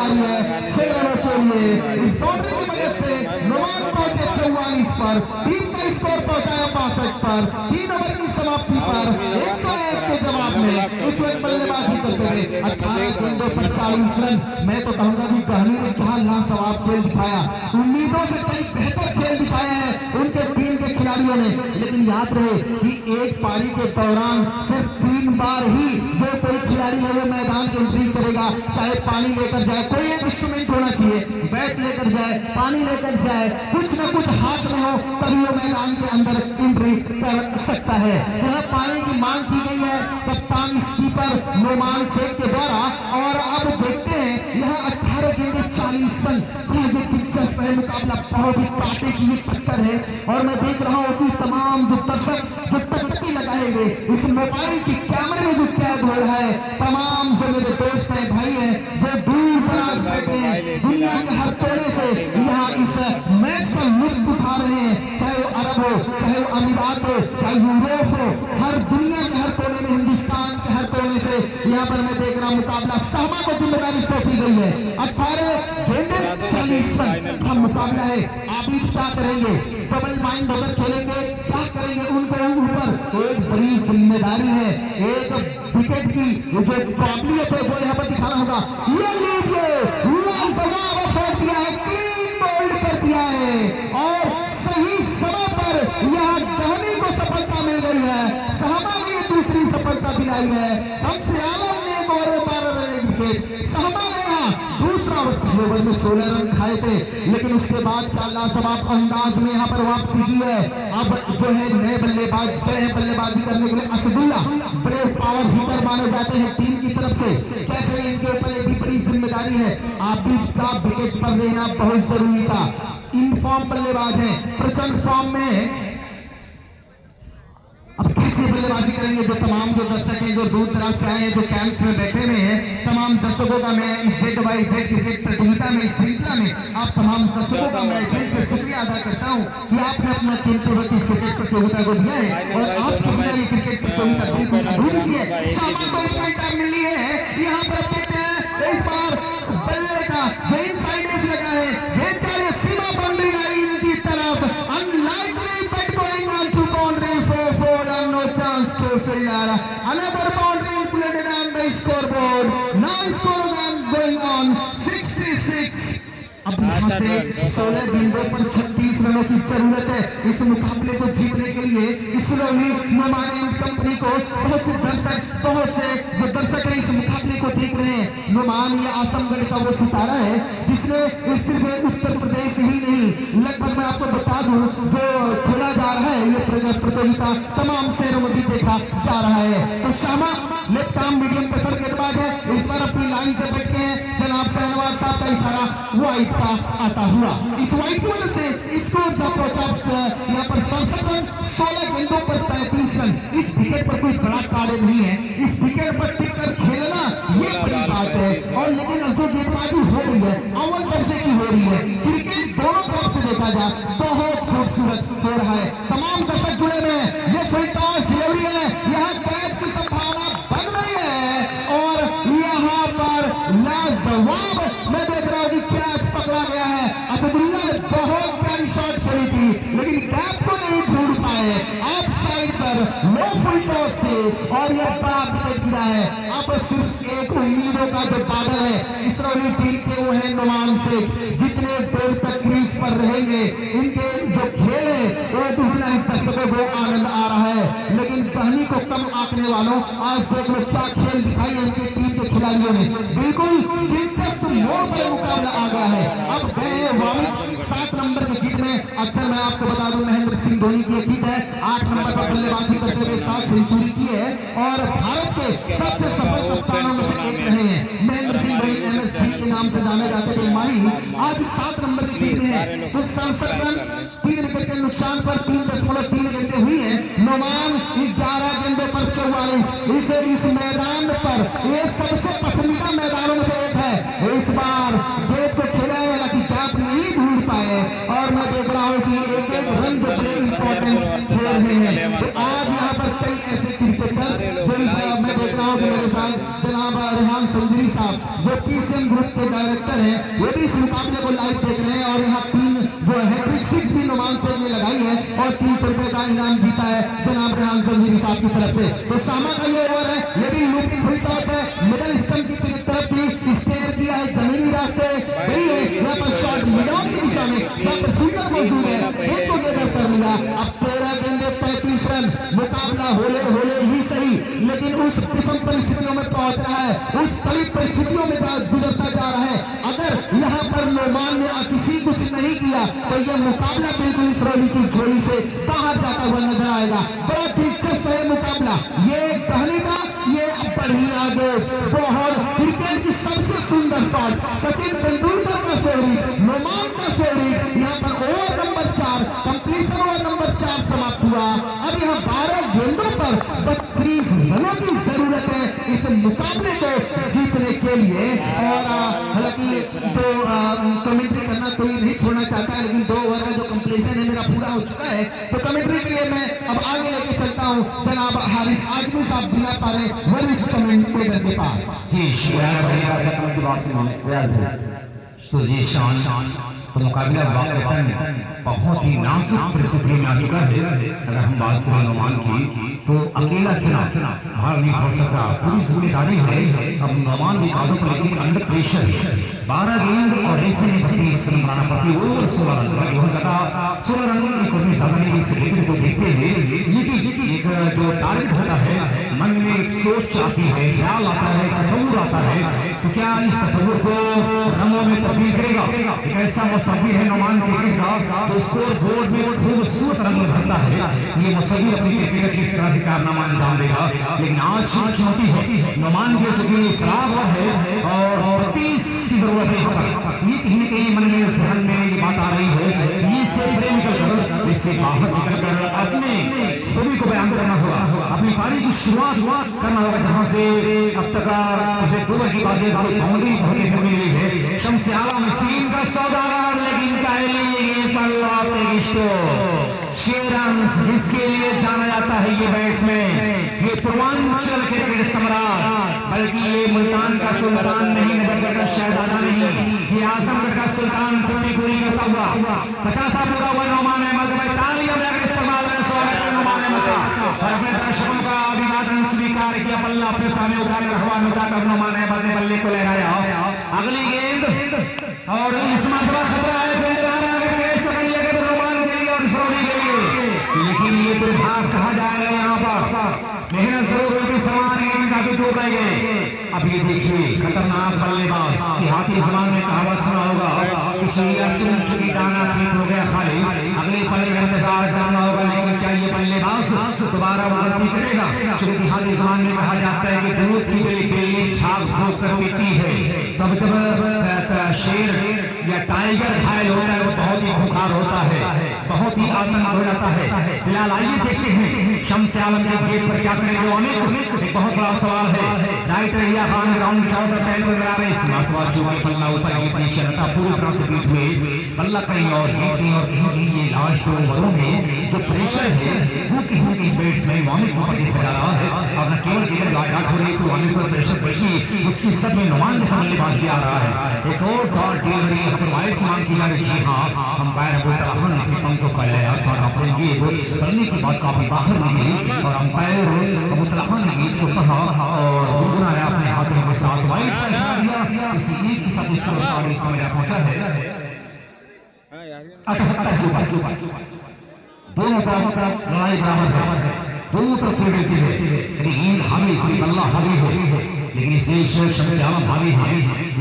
बारी है 6 रनों के लिए। इस बाउंड्री की वजह से नुमान पहुंचे 44 पर, टीम का स्कोर पहुंचाया 62 पर। 3 ओवर की समाप्ति पर 101 के जवाब में इस वक्त बल्लेबाजी करते हुए 18 गेंदों पर 40 रन। मैं तो कहूंगा कि कहनी ने क्या लाजवाब खेल दिखाया, उम्मीदों से कई बेहतर खेल दिखाया है उनके टीम के खिलाड़ियों ने। लेकिन याद रहे कि एक पारी के दौरान सिर्फ 3 बार ही जो कोई खिलाड़ी है वो मैदान की एंट्री करेगा, चाहे पानी लेकर जाए, कोई एक इंस्ट्रूमेंट होना चाहिए, बैट लेकर जाए, पानी लेकर जाए, कुछ न कुछ हाथ में हो तभी वो मैदान के अंदर एंट्री कर सकता है। यहाँ पानी की मांग की गई है कप्तान स्कीपर नुमान शेख के द्वारा। और अब देखते हैं यहाँ 18 गेंदे 40 रन, ये दिलचस्प है मुकाबला, बहुत ही कांटे की ये टक्कर है। और मैं देख रहा हूँ कि तमाम जो दर्शक जो टकटकी लगाए हुए इस मोबाइल की कैमरे में जो कैद हो रहा है, तमाम जो मेरे दोस्त हैं, भाई हैं, जो दूर दराज बैठे हैं दुनिया के हर कोने से यहाँ इस मैच का लुत्फ उठा रहे हैं, चाहे वो अरब हो, चाहे वो अमीरात हो, चाहे यूरोप हो, हर दुनिया के हर कोने में, हिंदुस्तान के हर कोने से यहाँ पर मैं देख रहा मुकाबला। सहमा को जिम्मेदारी सौंपी गई है, 18 गेंदे 40 रन का मुकाबला है। आबिद क्या करेंगे, डबल माइंड होकर खेलेंगे, क्या करेंगे, उनको ऊपर एक बड़ी जिम्मेदारी है, एक विकेट की जो काबिलियत है वो यहाँ पर दिखाना होगा। ये लीजिए लाजवाब फोड़ दिया है, क्लीन बोल्ड कर दिया है और सही समय पर यहाँ कहनी को सफलता मिल गई है। सहमा ने दूसरी सफलता दिलाई है, सबसे आलम ने एक ओवर में 12 रन विकेट, सहमा ने यहाँ दूसरा ओवर में 16 रन खाए थे, लेकिन उसके बाद क्या लाजवाब अंदाज में यहाँ पर वापसी की है। अब जो है नए बल्लेबाज गए हैं बल्लेबाजी करने के लिए, असदुल्ला बड़े पावर हिटर माने जाते हैं टीम की तरफ से, कैसे इनके ऊपर एक भी बड़ी जिम्मेदारी है। आबिद का विकेट पर रहना बहुत जरूरी था। इन फॉर्म बल्लेबाज है, प्रचंड फॉर्म में, अब कैसे बल्लेबाजी करेंगे। जो तमाम जो दर्शक हैं जो दूर दराज से आए हैं, जो कैंप्स में बैठे हुए हैं, तमाम दर्शकों का मैं इस ZYZ क्रिकेट प्रतियोगिता में, इस श्रृंखला में आप तमाम दर्शकों का मैं दिल से शुक्रिया अदा करता हूं कि आपने अपना कीमती वक्त इस क्रिकेट प्रतियोगिता को दिया है और आपको बिना ये क्रिकेट प्रतियोगिता बिल्कुल अधूरी सी है। शाम को इतना टाइम मिली है, यहाँ पर देखते हैं इस बार बल्ले का जो इन साइड लगा है, ये चाहे सीमा बाउंड्री लाइन की तरफ, unlikely but going on to boundary for no chance to fielder. Another boundary included on the scoreboard. Now score going on 66. अब यहाँ से 16 गेंदों पर 36 रनों की जरूरत है इस मुकाबले को जीतने के लिए। इसलिए नुमान कंपनी को बहुत से जो दर्शक है इस मुकाबले को देख रहे हैं। नुमान ये आजमगढ़ का वो सितारा है जिसने सिर्फ उत्तर प्रदेश ही नहीं, लगभग मैं आपको बता दूं जो खेला जा रहा है ये प्रतियोगिता तमाम शहरों में भी देखा जा रहा है। तो शामा लेफ्ट आर्म मीडियम पेसर गेंदबाज है, इस बार अपनी लाइन से बैठे हैं जनाब शहनवाज साहब का इशारा वाइट का आता हुआ, इस वाइट की वजह से स्कोर जब पहुंचा यहाँ पर 67 रन, 16 गेंदों पर 35 रन। इस विकेट पर कोई बड़ा कार्य नहीं है, इस विकेट पर टिक कर खेलना ये बड़ी बात है। और लेकिन जो गेंदबाजी हो रही है अव्वल दर्जे की हो रही है, क्रिकेट दोनों तरफ से देखा जाए बहुत खूबसूरत हो रहा है। तमाम दर्शक जुड़े हुए हैं, ये फुल टॉस डिलीवरी है, यहाँ कैच की संभावना बन रही है और यहाँ पर लाजवाब मैं देख रहा हूँ कि कैच पकड़ा गया है। असदुल्ला ने बहुत प्यारी शॉट खेली थी लेकिन कैप को नहीं ढूंढ पाए, ऑफ साइड पर लो फुल टॉस थे और यह बड़ा विकेट गिरा है। अब सिर्फ एक उम्मीदों का जो बादल है इसरोली टीम के वो है नुमान शेख, जितने देर तक क्रीज पर रहेंगे इनके जो खेल है वो उतना ही दर्शकों को आनंद आ रहा है। लेकिन कहनी को कम आंकने वालों, आज देख लो क्या खेल दिखाई है इनकी टीम के खिलाड़ियों ने, बिल्कुल दिलचस्प मोड़ पर मुकाबला आ गया है। अब गए वामिद 7 नंबर के किट में, अक्सर मैं आपको बता दूं महेंद्र सिंह धोनी की किट है, 8 नंबर पर बल्लेबाजी करते हुए 7 सेंचुरी की है और भारत के सबसे सफल कप्तानों में से एक रहे हैं। महेंद्र सिंह धोनी MSD के नाम से जाने जाते थे माही, आज 7 नंबर की किट में है। तो 67 रन 3 विकेट के नुकसान पर 3.3 गेंदें हुई है। नुमान 11 गेंदों पर 44, इस मैदान पर ये सबसे पसंदीदा मैदानों में से एक है। इस बार गेंद को खेला है हालांकि कैप नहीं ढूंढ पाए और मैं देख रहा हूँ कि एक एक रन जो बड़े इंपॉर्टेंट हो रहे हैं। तो आज यहाँ पर कई ऐसे क्रिकेटर जो मैं देख रहा हूँ कि मेरे साथ जनाब रेहान संजरी साहब जो पीसीएम ग्रुप के डायरेक्टर हैं, वो भी इस मुकाबले को लाइव देख रहे हैं। और यहाँ 3 जो हैट्रिक 6 भी नुमान शेख ने लगाई है और 300 रुपए का इनाम जीता है जनाब रेहान संजीवी साहब की तरफ से। तो सामा का ये ओवर है, ये भी लूपिंग फुल टॉस है, मिडल स्टंप की तरफ थी, स्टेयर किया है, जमीनी रास्ते गई है। यहाँ पर शॉट मिडऑन की दिशा में जहाँ पर फील्डर मौजूद है, एक को गेंद कर लिया। अब 13 गेंदे 33 रन, मुकाबला होले होले ही सही, लेकिन उस किस्म परिस्थितियों में पहुंच रहा है, उस कड़ी परिस्थितियों में गुजरता जा रहा है। अगर यहाँ पर नोमान ने किसी कुछ नहीं किया तो यह मुकाबला बिल्कुल इस रोली की झोली से बाहर जाता हुआ नजर आएगा। बड़ा दिलचस्प है मुकाबला, ये कहने का ये बढ़ी आगे बहुत क्रिकेट की सबसे सुंदर शॉट, सचिन तेंदुलकर का फेवरेट, नोमान का फेवरेट। यहाँ पर over number 4 completion over number 4 समाप्त हुआ। अब यहाँ 12 गेंदों पर 32 रनों की जरूरत है इस मुकाबले को जीतने के लिए। और हालांकि जो कमेंट्री करना कोई नहीं छोड़ना चाहता है, लेकिन 2 ओवर का जो कंप्लीशन है मेरा पूरा हो चुका है, तो कमेंट्री के लिए मैं अब आगे लेके चलता हूँ जनाब हारिस आजमी साहब बिना पारे वरिष्ठ कमेंटेटर के पास। जी तो ये शान तो मुकाबला वाकई बहुत ही नाजुक परिस्थिति में आ चुका है। अगर हम बात करें नोमान की तो अकेला चना बाहर नहीं पड़ सकता, पूरी जिम्मेदारी है अब नोमान भी बातों पर, लेकिन अंडर प्रेशर 12 गेंद और ऐसे में 32 रन बनाना पड़ती है। ओवर 16 रन बहुत ज्यादा 16 रन की कोई ज्यादा नहीं, इस क्रिकेट को देखते हुए लेकिन एक जो टारगेट होता है मन में एक सोच आती है, ख्याल आता है, तस्वुर आता है, तो क्या इस तस्वुर को रंगों में तब्दील करेगा? एक ऐसा मुसव्विर है नोमान क्रिकेट का जो स्कोर बोर्ड में खूबसूरत रंग भरता है। ये मुसव्विर अपनी क्रिकेट किस तरह से कारनामा अंजाम देगा, लेकिन आज चुनौती है नोमान के चूंकि शराब है और 30 की जरूरत है। ये कहीं न कहीं मन में जहन में ये बात आ रही है, ये से प्रेम निकलकर इससे बाहर निकलकर अपने खूबी को बयान करना होगा, अपनी पारी की शुरुआत करना होगा जहां से अब तक मुझे 2 ओवर की बातें बाउंड्री होने को मिली है। शम्स आलम स्क्रीन का सौदागर, लेकिन पहले शेरंस जिसके लिए जाना जाता है ये बैट्समैन, ये पूर्वांचल क्रिकेट सम्राट, बल्कि ये मुल्तान का सुल्तान नहीं, नजरगढ़ का शहजादा नहीं, ये आजमगढ़ का सुल्तान छुट्टी पूरी करता हुआ 50 पूरा हुआ नोमान अहमद। तालियां बजाकर इस्तेमाल में स्वागत है नोमान अहमद का और अपने दर्शकों का अभिवादन स्वीकार किया। पल्ला अपने सामने उठाकर हवा में उठाकर नोमान अहमद ने बल्ले को लहराया। अगली गेंद और इस मरतबा खतरा है, लेकिन ये दुर्भाग्य कहा जाएगा। यहाँ पर मेहनत जरूर होगी, समान गेंद काफी दूर रह गए। अब ये देखिए खतरनाक बल्लेबाज की हाथी जबान में कहावत सुना होगा कि चिड़िया चुन चुकी दाना ठीक हो गया खाली, अगले पल्ले का इंतजार करना होगा। लेकिन क्या ये बल्लेबाज दोबारा गलती करेगा? चूंकि हाथी जबान में कहा जाता है कि दूध की बेली छाप भोग कर पीती है, तब जब शेर या टाइगर घायल होता है वो बहुत ही खुंखार होता है, बहुत ही आतंक हो जाता है। फिलहाल आइए देखते हैं शम्स आलम के गेट पर क्या करेंगे। अनेक एक बहुत बड़ा सवाल है। राइट एरिया खान ग्राउंड चारों तरफ पहले बना रहे इस मरतबा चूंकि पल्ला ऊपर की क्षमता पूरी तरह से पीठ हुए, पल्ला कहीं और कहीं ये लास्ट ओवरों में जो प्रेशर है वो कहीं बैट्समैन वामिक को पकड़ जा रहा है और न केवल गेंद लाट हो रही तो वामिक पर प्रेशर बढ़ी, उसकी सब में नुमान के बल्लेबाज भी आ रहा है। एक और डॉट डिलीवरी यहाँ पर वाइड मांग की जा रही। जी हाँ, अंपायर अबू तलहन ने अपने पंख को फैलाया, करने की बात काफी बाहर निकली और अंपायर अबू तलहन ने गीत को कहा और गुनगुनाया अपने हाथों के साथ वाइड पर दिया। इसी एक के साथ इसका समय पहुंचा है 78 के ऊपर। दोनों तरफ लड़ाई बराबर है, दोनों तरफ फील्ड देती है, गेंद हावी बल्ला हावी है, लेकिन इस बीच शम्स आलम हावी है।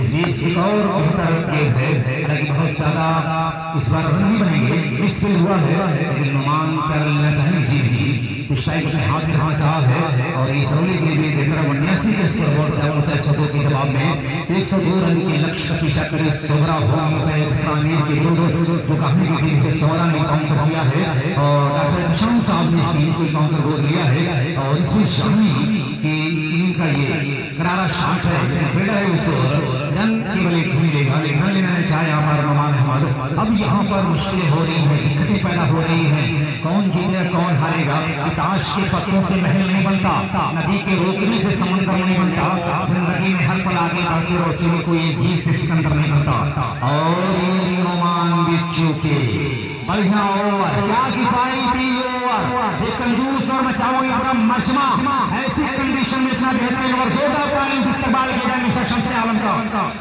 इस बीच एक और बेहतर गेंद है, हालांकि बहुत ज्यादा इस बार रन नहीं बनेंगे, मिसफील हुआ है, लेकिन नुमान कर लेना चाहिए जी भी स्ट्राइक अपने हाथ में कहाँ चाह है। और इस रन के लिए देखकर 89 के स्कोर बोर्ड 102 के जवाब में 102 रन के लक्ष्य का पीछा करे सोहरा होने के जो कहानी की टीम से सोहरा ने काउंसर किया है और डॉक्टर निशान साहब ने टीम को काउंसर गोल दिया है। और इसमें शामी कि इनका ये करारा शॉट है, बेड़ा है उस रन केवल एक ही लेगा, लेकिन लेना चाहे हमारा नुमान अहमद। अब यहाँ पर मुश्किलें हो रही है, दिक्कतें पैदा हो रही हैं। कौन जीतेगा कौन हारेगा। ताश के पत्तों से महल नहीं बनता, नदी के रोकने से समंदर नहीं बनता, जिंदगी में हर पल आगे बढ़ते रहो, चलो कोई जीत से सिकंदर नहीं बनता। और रोमान बिच्छू के बढ़िया ओवर, क्या किफायती ओवर, ये कंजूस और मचाओ ये बड़ा मशमा, ऐसी कंडीशन में इतना बेहतरीन ओवर, जोरदार तालियों से इस्तेमाल किया जाए मिस्टर शम्स आलम का।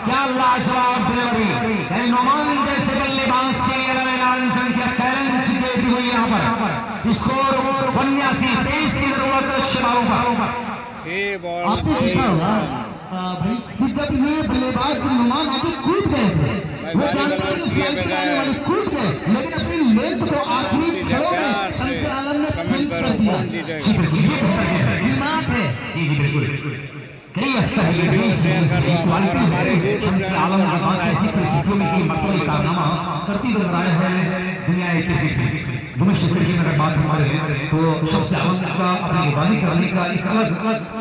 क्या लाजवाब डिलीवरी, नोमान जैसे बल्लेबाज के लालचन क्या चैलेंज देती हुई यहाँ पर स्कोर 82-23 की जरूरत है शिवाओं का। 6 बॉल आपने देखा होगा भाई कि जब ये बल्लेबाज नुमान आगे कूद गए थे, वो जानते हैं कि फ्लाइट बनाने वाले कूद गए, लेकिन अपनी लेंथ को आखिरी क्षणों में शम्स आलम ने चेंज कर दिया। दिमाग है जी जी बिल्कुल, कई स्तर शम्स आलम आवाज ऐसी परिस्थितियों में की मतलब कारनामा करती नजर आए हैं दुनिया क्रिकेट में। शुक्र की अगर बात हमारे तो शम्स आलम का अपनी निगरानी करने का एक अलग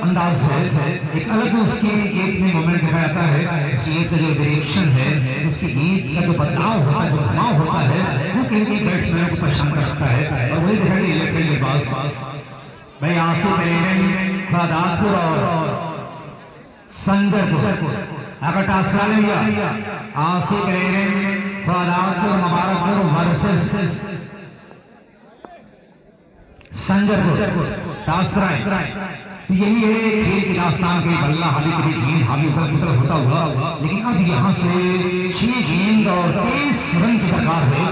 अंदाज है, एक अलग उसके गेट में मोमेंट दिखाया जाता है, इसलिए का जो डायरेक्शन है, उसके गेट का जो बदलाव होता है, जो घुमाव होता है, वो कहीं कहीं बैट्समैनों को परेशान कर सकता है। और वही देखा कि बात भाई आसिफ अली खादापुर और संजयपुर अगर टास्क ले लिया, आसिफ अली खादापुर मुबारकपुर वर्सेस संजयपुर टास्क राय, तो यही है खेल की दास्तान के बल्ला हावी कभी गेंद हावी उधर उधर होता हुआ, लेकिन अब यहाँ से 6 गेंद और 23 रन की दरकार है,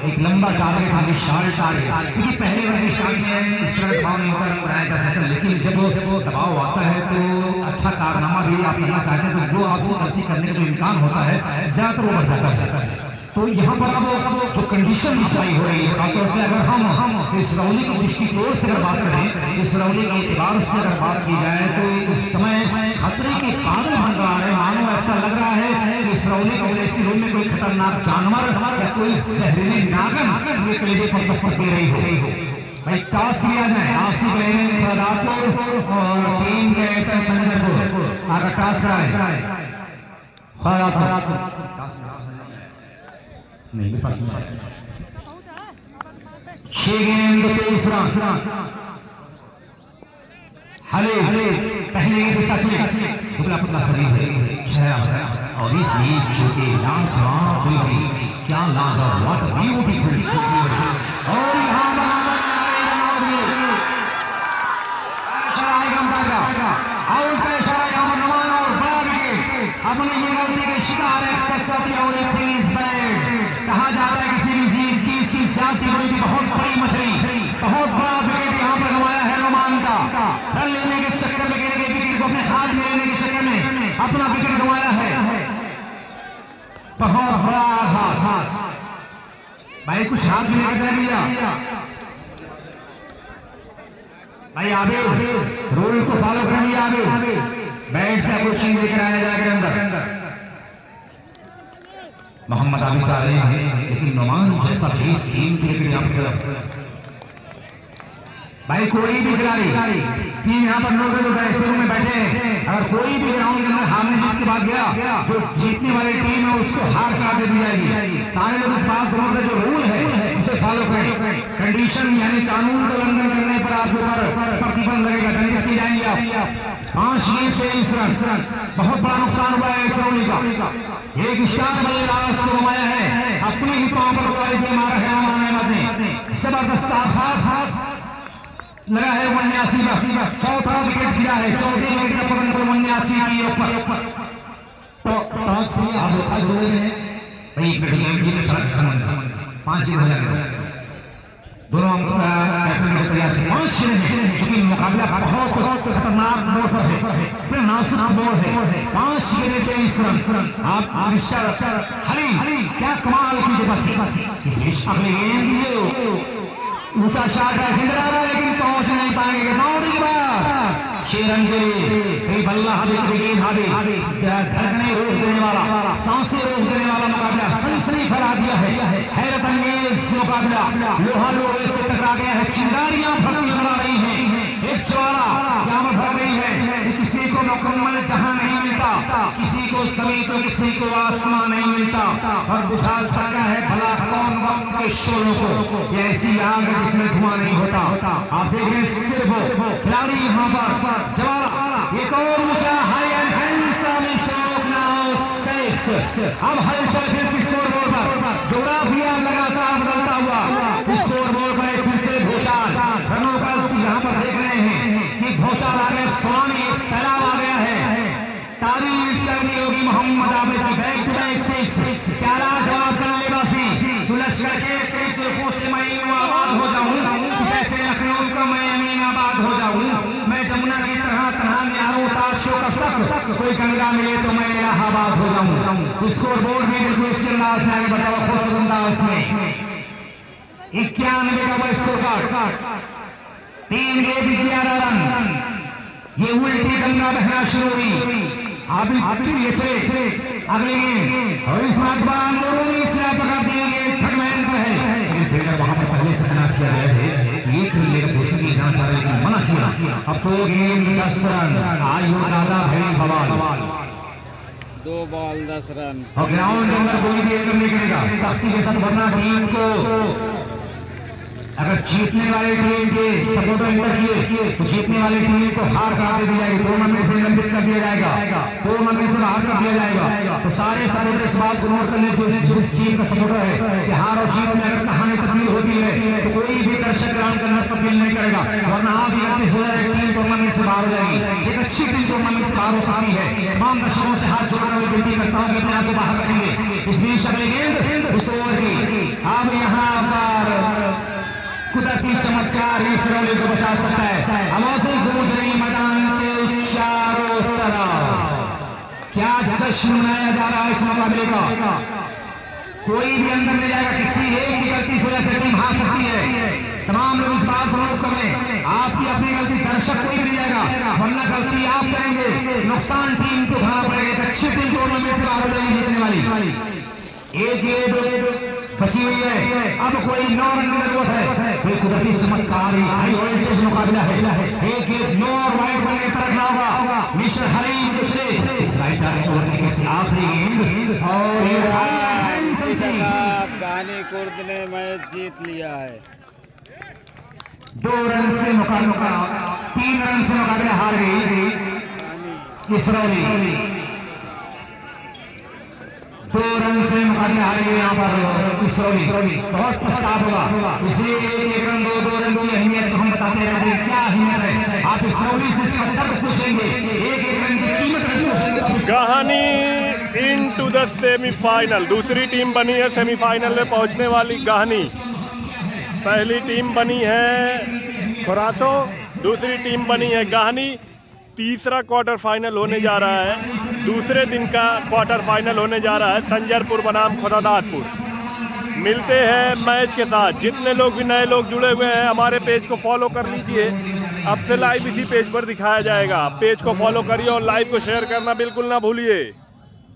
एक लंबा टारगेट है, विशाल टारगेट, क्योंकि पहले वाले विशाल में इस तरह दबाव नहीं होता बनाया जा सकता, लेकिन जब दबाव आता है तो अच्छा कारनामा भी आप करना चाहते हैं तो जो आपसे गलती करने का जो इम्कान होता है ज्यादातर वो बढ़ जाता है। तो यहाँ पर अब जो कंडीशन अप्लाई हो रही है, खासतौर से अगर हम इस रौली के दृष्टिकोण से अगर बात करें, इस रौली के एतबार से अगर बात की जाए तो इस समय खतरे के काबिल बन रहा है, मानो ऐसा लग रहा है कि इस रौली के ड्रेसिंग रूम में कोई खतरनाक जानवर या कोई जहरीली नागन ये कलेजे पर दस्तक दे रही हो। भाई टॉस लिया जाए, आसिफ अली खादापुर और टीम कैप्टन संजयपुर अगर टॉस कराए नहीं पास में 6 गेंद 23 रन हले पहले दुबला पुतला शरीर है और इस मैच के लाजवाब डिलीवरी, क्या लाजवाब, व्हाट ब्यूटीफुल, और यहाँ आउट का इशारा यहाँ पर नवान और बड़ा विकेट, अपनी ये गलती के शिकार है। कहा जाता है किसी भी चीज की ज्यादा बड़ी बहुत बड़ी मछली, बहुत बड़ा विकेट यहाँ पर गंवाया है रोमान का, रन लेने के चक्कर में विकेट को अपने हाथ में लेने के चक्कर में अपना विकेट गंवाया है, बहुत बड़ा आघात। भाई कुछ हाथ में लेकर दिया भाई, आगे रूल को फॉलो करेंगे, आगे बैट से क्वेश्चन लेकर आया जाएगा अंदर। मोहम्मद आबिद चाह रहे हैं, लेकिन नोमान जैसा बेस टीम के लिए भाई कोई भी खिलाड़ी टीम यहाँ पर लोग जो ड्रेसिंग रूम में बैठे हैं, अगर कोई भी ग्राउंड के अंदर हारने जीत के बाद गया, जो जीतने वाली टीम है उसको हार करा दे दी जाएगी। सारे लोग इस बात का जो रूल है उसे फॉलो करें, कंडीशन यानी कानून का उल्लंघन करने पर आपके ऊपर प्रतिबंध लगेगा, दंडित किए जाएंगे आप। 5 गेंद 23 रन, बहुत बड़ा नुकसान हुआ है सरौली का, एक स्टार बल्लेबाज को घुमाया है, अपने ही पांव पर मारा है अहमद ने, जबरदस्त आघात लगा है 89 का, चौथा विकेट गिरा है, चौथे विकेट का पकड़ पर 89 के ऊपर। तो टॉस भी आप जुड़े में भाई 5 गेंद हो जाएगा, दोनों तैयार 5 गेंद, क्योंकि मुकाबला बहुत खतरनाक मोड़ पर है, फिर नाजुक मोड़ है। 5 गेंद 23 रन, आप मिस्टर हली क्या कमाल की बस इस बीच अगले गेंद ऊंचा शॉट है, लेकिन पहुंच नहीं पाएंगे, बाउंड्री के बाद 6 रन के लिए बल्ला हावी धड़कने रोक देने वाला, सांसें रोक देने वाला मुकाबला सनसनी फैला दिया है, हैरत अंगेज मुकाबला, लोहा लोहे से टकरा गया है, चिंगारियां भरती बना रही हैं, एक ज्वाला यहाँ पर भर रही है, किसी को मुकम्मल जहां नहीं मिलता किसी को जमीन तो किसी को आसमान नहीं मिलता, और बुझा सकता है भला कौन वक्त के शोलों को। ये ऐसी आग है जिसमें धुआं नहीं होता। आप देख रहे हैं सिर्फ खिलाड़ी यहाँ पर जवाब एक और ऊंचा high and handsome stroke now 6। अब हलचल फिर स्कोर बोर्ड पर जोग्राफिया लगातार बदलता हुआ स्कोर बोर्ड पर फिर से भूषाल रनों का यहाँ पर देख रहे हैं कि भूषाल आ गए, स्वामी एक सैलाब आ गया है। तारीफ करनी होगी मोहम्मद आबिद की बैक टू बैक 6। क्या जवाब करने वासी तू लश्कर के कई सुरखों से मैं आबाद हो जाऊं, जैसे लखनऊ का मैं अमीनाबाद हो जाऊं। मैं जमुना की तरह तरह निहारूं ताशों का तक, कोई गंगा मिले तो मैं इलाहाबाद हो जाऊं। स्कोर बोर्ड भी बिल्कुल इसी अंदाज से आगे बढ़ा खूबसूरत अंदाज में 91 का वो स्कोर कार्ड, 3 गेंद 11 रन। ये उल्टी गंगा बहना शुरू हुई। अभी ये चले अगले गेंद और इस बार दोनों ने इस पकड़ दिए, थर्डमैन पर है फील्डर वहां पर पहले से तैनात किया गया है। एक लेकर दूसरी जांच आ रही थी, मना किया। अब तो गेंद 10 रन, आयु दादा भाई बवाल 2 बॉल 10 रन। और ग्राउंड अंदर कोई भी एकदम नहीं करेगा, सख्ती के साथ वरना टीम को अगर जीतने वाले टीम के सपोर्टर एंटर किए तो जीतने वाली टीम को हार करा दी जाएगी, टूर्नामेंट से निलंबित कर दिया जाएगा, टूर्नामेंट से बाहर कर दिया जाएगा। तो सारे सपोर्टर इस बात को नोट कर ले जो इस टीम का सपोर्टर है कि हार और जीत में अगर कहानी तब्दील होती है तो कोई भी दर्शक ग्राउंड के अंदर तब्दील नहीं करेगा, वरना आप गलती हो जाएगी, टीम टूर्नामेंट से बाहर हो जाएगी। एक अच्छी टीम टूर्नामेंट से बाहर हो सकती है। तमाम दर्शकों से हाथ जोड़कर मैं विनती करता हूँ कि अपने आप को बाहर रखेंगे। इस बीच अगली गेंद इस ओवर की। अब यहाँ पर कुदरती चमत्कार इस रैली को बचा सकता है। आवाजें गूंज रही मैदान के चारों तरफ। क्या जश्न मनाया जा रहा है इस मुकाबले का। कोई भी अंदर नहीं जाएगा, किसी एक की गलती से वजह से टीम हार सकती है। तमाम लोग इस बात को नोट कर लें, आपकी अपनी गलती, दर्शक कोई भी नहीं जाएगा, वरना गलती आप करेंगे, नुकसान टीम को उठाना पड़ेगा। अच्छी टीम टूर्नामेंट से बाहर हो जाएगी जीतने वाली। एक गेंद बची हुई है, अब कोई 9 रन की जरूरत है। कोई कुदरती चमत्कार हाई वोल्टेज मुकाबला है। एक गेंद 9 और वाइड बनने पर रखना होगा। मिस्टर हरीम दूसरे आखिरी गेंद और गानी कुर्द ने मैच जीत लिया है। 2 रन से मुकाबला 3 रन से मुकाबला हार गई इसरौली। 2 रन से मुकाबला हार गई यहाँ पर इसरौली। बहुत पछतावा होगा, इसलिए 1 रन 2 रन की अहमियत तो हम बताते रहते हैं। क्या अहमियत है आप इसरौली से इसका दर्द पूछेंगे, 1 रन की कीमत पूछेंगे। कहानी इनटू द सेमीफाइनल। दूसरी टीम बनी है सेमीफाइनल में पहुंचने वाली गाहनी। पहली टीम बनी है खुरासो, दूसरी टीम बनी है गाहनी। तीसरा क्वार्टर फाइनल होने जा रहा है, दूसरे दिन का क्वार्टर फाइनल होने जा रहा है संजरपुर बनाम खुदादातपुर। मिलते हैं मैच के साथ। जितने लोग भी नए लोग जुड़े हुए हैं हमारे पेज को फॉलो कर लीजिए, अब से लाइव इसी पेज पर दिखाया जाएगा। पेज को फॉलो करिए और लाइव को शेयर करना बिल्कुल ना भूलिए।